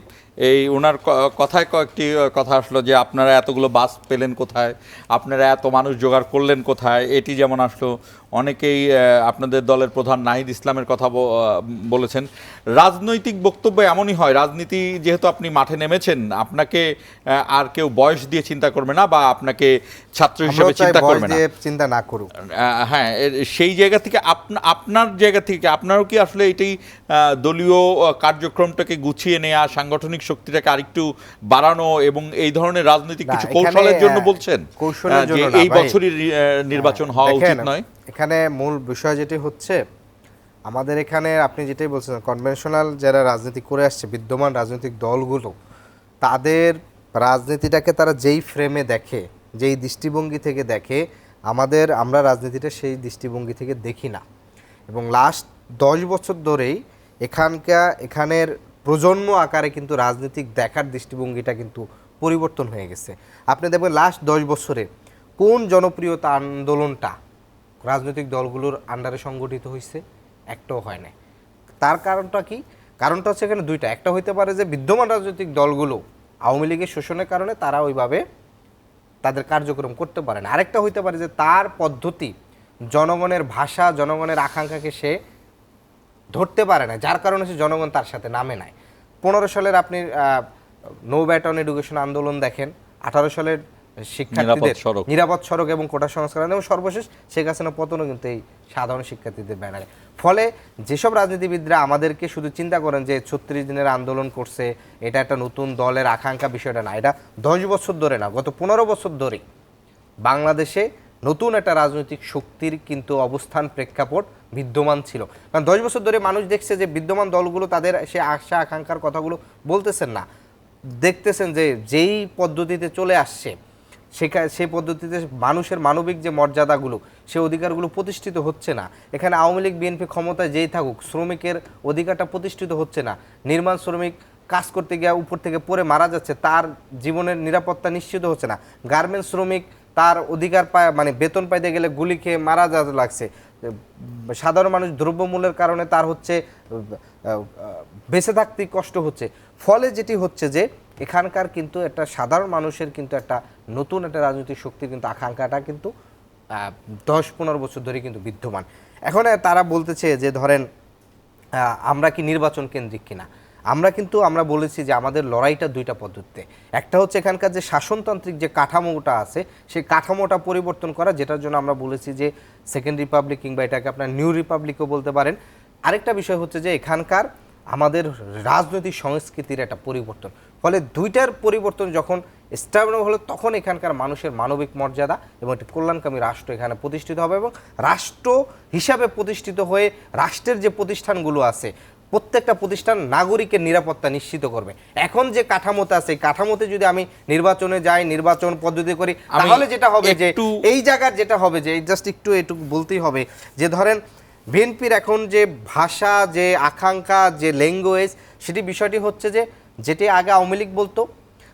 এই ওনার কথায় কয়েকটি কথা আসলো যে আপনারা এতগুলো বাস পেলেন কোথায়, আপনারা এত মানুষ জোগাড় করলেন কোথায়, এটি যেমন আসলো। অনেকেই আপনাদের দলের প্রধান নাহিদ ইসলামের কথা বলেছেন। রাজনৈতিক বক্তব্য এমনই হয়, রাজনীতি যেহেতু আপনি মাঠে নেমেছেন, আপনাকে আর কেউ বয়স দিয়ে চিন্তা করবে না বা আপনাকে ছাত্র হিসেবে চিন্তা করবে না, চিন্তা না করুক। হ্যাঁ, সেই জায়গা থেকে আপনার জায়গা থেকে আপনারও কি আসলে এটাই দলীয় কার্যক্রমটাকে গুছিয়ে নেওয়া, সাংগঠনিক শক্তিটাকে আরেকটু বাড়ানো এবং এই ধরনের রাজনৈতিক কিছু কৌশলের জন্য বলছেন যে এই বছরই নির্বাচন হওয়া উচিত নয়? এখানে মূল বিষয় যেটি হচ্ছে, আমাদের এখানে আপনি যেটাই বলছেন, কনভেনশনাল যারা রাজনীতি করে আসছে, বিদ্যমান রাজনৈতিক দলগুলো, তাদের রাজনীতিটাকে তারা যেই ফ্রেমে দেখে, যেই দৃষ্টিভঙ্গি থেকে দেখে, আমরা রাজনীতিটা সেই দৃষ্টিভঙ্গি থেকে দেখি না। এবং লাস্ট 10 বছর ধরেই এখানের প্রজন্ম আকারে কিন্তু রাজনীতিক দেখার দৃষ্টিভঙ্গিটা কিন্তু পরিবর্তন হয়ে গেছে। আপনি দেখবেন লাস্ট 10 বছরে কোন জনপ্রিয়তা আন্দোলনটা রাজনৈতিক দলগুলোর আন্ডারে সংগঠিত হয়েছে, একটাও হয় না। তার কারণটা কি? কারণটা হচ্ছে এখানে দুইটা। একটা হইতে পারে যে বিদ্যমান রাজনৈতিক দলগুলো আওয়ামী লীগের শোষণের কারণে তারা ওইভাবে তাদের কার্যক্রম করতে পারে না। আরেকটা হইতে পারে যে তার পদ্ধতি, জনগণের ভাষা, জনগণের আকাঙ্ক্ষাকে সে ধরতে পারে না, যার কারণে সে জনগণ তার সাথে নামে নাই। 15 সালের আপনি নো ব্যাট অন এডুকেশন আন্দোলন দেখেন, 18 সালের শিক্ষার্থীদের নিরাপদ সড়ক এবং কোটা সংস্কার, এবং সর্বশেষ শেখ হাসিনা পতনও কিন্তু এই সাধারণ শিক্ষার্থীদের ব্যানারে। ফলে যেসব রাজনীতিবিদরা আমাদেরকে শুধু চিন্তা করেন যে 36 দিনের আন্দোলন করছে, এটা একটা নতুন দলের আকাঙ্ক্ষা, বিষয়টা না। এটা 10 বছর ধরে না, গত 15 বছর ধরে বাংলাদেশে নতুন একটা রাজনৈতিক শক্তির কিন্তু অবস্থান, প্রেক্ষাপট বিদ্যমান ছিল। কারণ 10 বছর ধরে মানুষ দেখছে যে বিদ্যমান দলগুলো তাদের সে আশা আকাঙ্ক্ষার কথাগুলো বলতেছেন না, দেখতেছেন যে যেই পদ্ধতিতে চলে আসছে সেই পদ্ধতিতে মানুষের মানবিক যে মর্যাদাগুলো, সে অধিকারগুলো প্রতিষ্ঠিত হচ্ছে না। এখানে আওয়ামী লীগ বিএনপি ক্ষমতায় যেই থাকুক, শ্রমিকের অধিকারটা প্রতিষ্ঠিত হচ্ছে না। নির্মাণ শ্রমিক কাজ করতে গিয়ে উপর থেকে পড়ে মারা যাচ্ছে, তার জীবনের নিরাপত্তা নিশ্চিত হচ্ছে না। গার্মেন্টস শ্রমিক তার অধিকার পায়, মানে বেতন পাইতে গেলে গুলি খেয়ে মারা যাওয়া লাগছে। সাধারণ মানুষ দ্রব্যমূল্যের কারণে তার হচ্ছে বেঁচে থাকতে কষ্ট হচ্ছে। ফলে যেটি হচ্ছে যে এখানকার কিন্তু একটা সাধারণ মানুষের কিন্তু একটা নতুন একটা রাজনৈতিক শক্তির কিন্তু আকাঙ্ক্ষাটা কিন্তু 10-15 বছর ধরে কিন্তু বিদ্যমান। এখন তারা বলতেছে যে ধরেন আমরা কি নির্বাচন কেন্দ্রিক কিনা। আমরা বলেছি যে আমাদের লড়াইটা দুইটা পদ্ধতিতে। একটা হচ্ছে এখানকার যে শাসনতান্ত্রিক যে কাঠামোটা আছে, সেই কাঠামোটা পরিবর্তন করা, যেটার জন্য আমরা বলেছি যে সেকেন্ড রিপাবলিক, কিংবা এটাকে আপনার নিউ রিপাবলিকও বলতে পারেন। আরেকটা বিষয় হচ্ছে যে এখানকার আমাদের রাজনৈতিক সংস্কৃতির একটা পরিবর্তন। ফলে দুইটার পরিবর্তন যখন স্থাপন হলো, তখন এখানকার মানুষের মানবিক মর্যাদা এবং একটি কল্যাণকামী রাষ্ট্র এখানে প্রতিষ্ঠিত হবে, এবং রাষ্ট্র হিসাবে প্রতিষ্ঠিত হয়ে রাষ্ট্রের যে প্রতিষ্ঠানগুলো আছে, প্রত্যেকটা প্রতিষ্ঠান নাগরিকের নিরাপত্তা নিশ্চিত করবে। এখন যে কাঠামোতে আছে, এই কাঠামোতে যদি আমি নির্বাচনে যাই, নির্বাচন পদ্ধতি করি, তাহলে যেটা হবে যে এই জায়গার যেটা হবে যে জাস্ট একটু বলতেই হবে যে ধরেন বিএনপির এখন যে ভাষা, যে আকাঙ্ক্ষা, যে ল্যাঙ্গুয়েজ, সেটি বিষয়টি হচ্ছে যে যেটি আগে আওয়ামী লীগ বলতো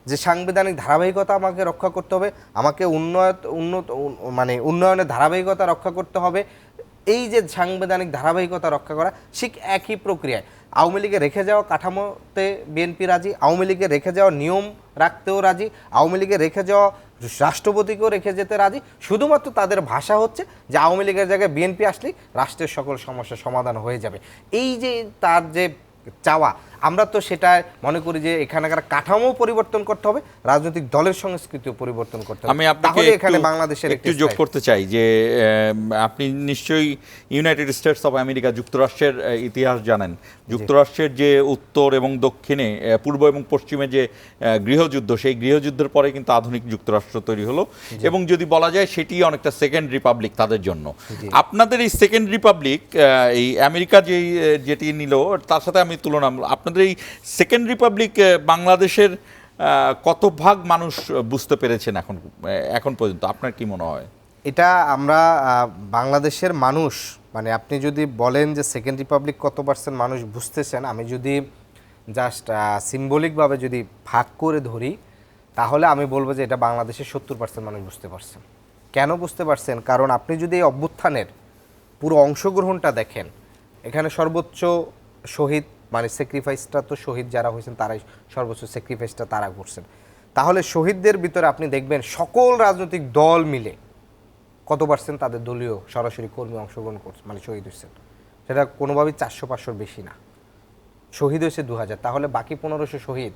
যে সাংবিধানিক ধারাবাহিকতা আমাকে রক্ষা করতে হবে, আমাকে উন্নয়নের ধারাবাহিকতা রক্ষা করতে হবে। এই যে সাংবিধানিক ধারাবাহিকতা রক্ষা করা, ঠিক একই প্রক্রিয়ায় আওয়ামী লীগে রেখে যাওয়া কাঠামোতে বিএনপি রাজি, আওয়ামী লীগে রেখে যাওয়া নিয়ম রাখতেও রাজি, আওয়ামী লীগের রেখে যাওয়া রাষ্ট্রপতিকেও রেখে যেতে রাজি। শুধুমাত্র তাদের ভাষা হচ্ছে যে আওয়ামী লীগের জায়গায় বিএনপি আসলেই রাষ্ট্রের সকল সমস্যার সমাধান হয়ে যাবে। এই যে তার যে চাওয়া, আমরা তো সেটা মনে করি যে এখানকার কাঠামো পরিবর্তন করতে হবে, রাজনৈতিক দলের সংস্কৃতিও পরিবর্তন করতে হবে। আমি আপনাকে তাহলে এখানে বাংলাদেশের একটু যোগ করতে চাই যে আপনি নিশ্চয়ই ইউনাইটেড স্টেটস অফ আমেরিকা, যুক্তরাষ্ট্রের ইতিহাস জানেন। যুক্তরাষ্ট্রের যে উত্তর এবং দক্ষিণে, পূর্ব এবং পশ্চিমে যে গৃহযুদ্ধ, সেই গৃহযুদ্ধের পরে কিন্তু আধুনিক যুক্তরাষ্ট্র তৈরি হলো, এবং যদি বলা যায় সেটি অনেকটা সেকেন্ড রিপাবলিক তাদের জন্য। আপনাদের এই সেকেন্ড রিপাবলিক, এই আমেরিকা যেটি নিল তার সাথে আমি তুলনা, আপনাদের এই সেকেন্ড রিপাবলিক বাংলাদেশের কত ভাগ মানুষ বুঝতে পেরেছেন এখন পর্যন্ত? আপনার কি মনে হয়? এটা আমরা বাংলাদেশের মানুষ, মানে আপনি যদি বলেন যে সেকেন্ড রিপাবলিক কত পার্সেন্ট মানুষ বুঝতেছেন, আমি যদি জাস্ট সিম্বলিকভাবে যদি ভাগ করে ধরি, তাহলে আমি বলবো যে এটা বাংলাদেশের 70% মানুষ বুঝতে পারছেন। কেন বুঝতে পারছেন? কারণ আপনি যদি এই অভ্যুত্থানের পুরো অংশগ্রহণটা দেখেন, এখানে সর্বোচ্চ শহীদ, মানে স্যাক্রিফাইসটা তো শহীদ যারা হয়েছেন তারাই সর্বোচ্চ স্যাক্রিফাইসটা তারা করছেন। তাহলে শহীদদের ভিতরে আপনি দেখবেন সকল রাজনৈতিক দল মিলে কত পার্সেন্ট তাদের দলীয় সরাসরি কর্মী অংশগ্রহণ করছে, মানে শহীদ হয়েছেন। সেটা কোনোভাবেই 400-500 বেশি না। শহীদ হয়েছে 2000, তাহলে বাকি 1500 শহীদ,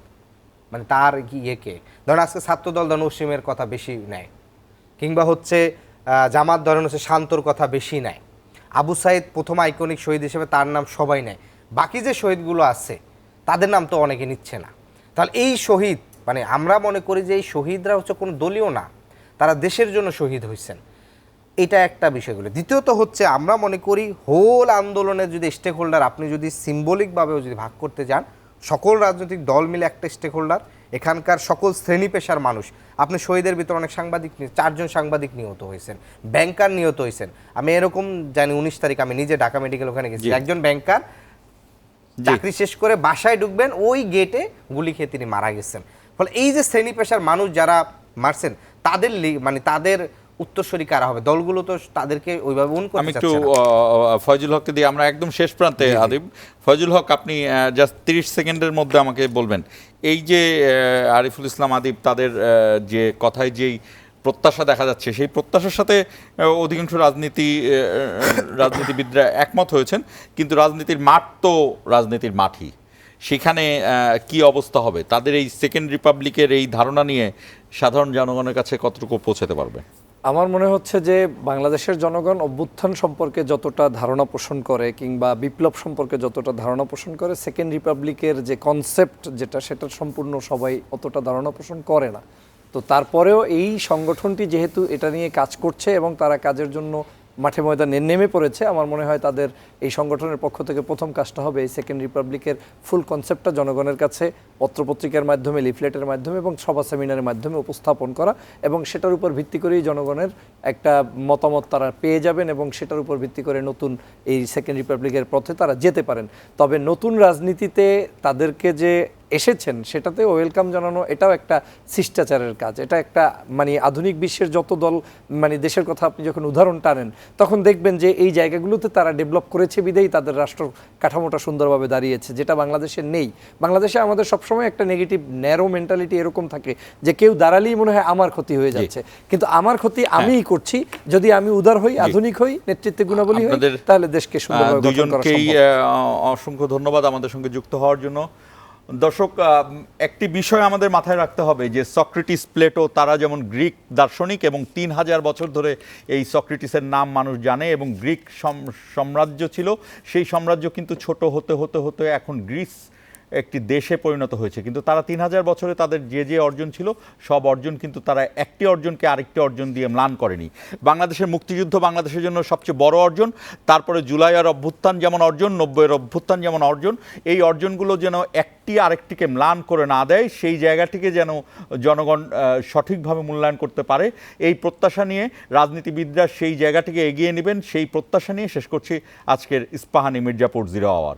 মানে তার ইয়েকে ধরেন আজকে ছাত্র দল ধরেন অসীমের কথা বেশি নেয়, কিংবা হচ্ছে জামাত ধরেন হচ্ছে শান্তর কথা বেশি নেয়, আবু সাইদ প্রথম আইকনিক শহীদ হিসেবে তার নাম সবাই নেয়, বাকি যে শহীদগুলো আছে তাদের নাম তো অনেকে নিচ্ছে না। তাহলে এই শহীদ, মানে আমরা মনে করি যে এই শহীদরা হচ্ছে কোনো দলীয় না, তারা দেশের জন্য শহীদ হয়েছেন। এটা একটা বিষয়গুলো। দ্বিতীয়ত হচ্ছে আমরা মনে করি হোল আন্দোলনের যদি স্টেক হোল্ডার আপনি যদি সিম্বলিকভাবেও যদি ভাগ করতে যান, সকল রাজনৈতিক দল মিলে একটা স্টেক হোল্ডার, এখানকার সকল শ্রেণী পেশার মানুষ। আপনি শহীদের ভিতরে অনেক সাংবাদিক, 4 জন সাংবাদিক নিহত হয়েছেন, ব্যাংকার নিহত হয়েছেন। আমি এরকম জানি 19 তারিখ আমি নিজে ঢাকা মেডিকেল ওখানে গেছি, একজন ব্যাংকার চাকরি শেষ করে বাসায় ঢুকবেন, ওই গেটে গুলি খেয়ে তিনি মারা গেছেন। ফলে এই যে শ্রেণী পেশার মানুষ যারা মারছেন, তাদের মানে তাদের উত্তরসূরি কারা হবে? দলগুলো তো তাদেরকে ওইভাবে আমি একটু ফয়জুল হককে দিয়ে, আমরা একদম শেষ প্রান্তে। আদিব, ফয়জুল হক, আপনি জাস্ট 30 সেকেন্ডের মধ্যে আমাকে বলবেন, এই যে আরিফুল ইসলাম আদিব তাদের যে কথায় যেই প্রত্যাশা দেখা যাচ্ছে, সেই প্রত্যাশার সাথে অধিকাংশ রাজনীতিবিদরা একমত হয়েছেন, কিন্তু রাজনীতির মাঠ তো রাজনীতির মাঠই। সেখানে কি অবস্থা হবে? তাদের এই সেকেন্ড রিপাবলিকের এই ধারণা নিয়ে সাধারণ জনগণের কাছে কতটুকু পৌঁছাতে পারবে? আমার মনে হচ্ছে যে বাংলাদেশের জনগণ অভ্যুত্থান সম্পর্কে যতটা ধারণা পোষণ করে, কিংবা বিপ্লব সম্পর্কে যতটা ধারণা পোষণ করে, সেকেন্ড রিপাবলিকের যে কনসেপ্ট সেটা সম্পূর্ণ সবাই অতটা ধারণা পোষণ করে না। তো তারপরেও এই সংগঠনটি যেহেতু এটা নিয়ে কাজ করছে এবং তারা কাজের জন্য মাঠে ময়দানে নেমে পড়েছে, আমার মনে হয় তাদের এই সংগঠনের পক্ষ থেকে প্রথম কাজটা হবে এই সেকেন্ড রিপাবলিকের ফুল কনসেপ্টটা জনগণের কাছে পত্রপত্রিকার মাধ্যমে, লিফলেটের মাধ্যমে এবং সভা সেমিনারের মাধ্যমে উপস্থাপন করা, এবং সেটার উপর ভিত্তি করেই জনগণের একটা মতামত তারা পেয়ে যাবেন, এবং সেটার উপর ভিত্তি করে নতুন এই সেকেন্ড রিপাবলিকের পথে তারা যেতে পারেন। তবে নতুন রাজনীতিতে তাদেরকে যে এসেছেন সেটাতে ওয়েলকাম জানানো, এটাও একটা শিষ্টাচারের কাজ। এটা একটা মানে আধুনিক বিশ্বের যত দল, মানে দেশের কথা আপনি যখন উদাহরণ টানেন, তখন দেখবেন যে এই জায়গাগুলোতে তারা ডেভেলপ করেছে বিধেই তাদের রাষ্ট্র কাঠামোটা সুন্দরভাবে দাঁড়িয়েছে, যেটা বাংলাদেশে নেই। বাংলাদেশে আমাদের সবসময় একটা নেগেটিভ ন্যারো মেন্টালিটি এরকম থাকে যে কেউ দাঁড়ালেই মনে হয় আমার ক্ষতি হয়ে যাচ্ছে, কিন্তু আমার ক্ষতি আমিই করছি। যদি আমি উদার হই, আধুনিক হই, নেতৃত্বে গুণাবলী হই, তাহলে দেশকে সুন্দরভাবে গঠন করা সম্ভব। অসংখ্য ধন্যবাদ আমাদের সঙ্গে যুক্ত হওয়ার জন্য। দর্শক, একটি বিষয় আমাদের মাথায় রাখতে হবে যে সক্রেটিস, প্লেটো তারা যেমন গ্রিক দার্শনিক, এবং 3000 বছর ধরে এই সক্রেটিসের নাম মানুষ জানে, এবং গ্রিক সাম্রাজ্য ছিল, সেই সাম্রাজ্য কিন্তু ছোট হতে হতে হতে এখন গ্রিস একটি দেশে পরিণত হয়েছে। কিন্তু তারা 3000 বছরে তাদের যে অর্জন ছিল, সব অর্জন কিন্তু তারা একটি অর্জনকে আরেকটি অর্জন দিয়ে ম্লান করেনি। বাংলাদেশের মুক্তিযুদ্ধ বাংলাদেশের জন্য সবচেয়ে বড় অর্জন, তারপরে জুলাইয়ের অভ্যুত্থান যেমন অর্জন, 90-এর অভ্যুত্থান যেমন অর্জন, এই অর্জনগুলো যেন একটি আরেকটিকে ম্লান করে না দেয়, সেই জায়গাটিকে যেন জনগণ সঠিকভাবে মূল্যায়ন করতে পারে, এই প্রত্যাশা নিয়ে রাজনীতিবিদরা সেই জায়গাটিকে এগিয়ে নেবেন। সেই প্রত্যাশা নিয়ে শেষ করছি আজকের ইস্পাহানি মির্জাপুর 0 আওয়ার।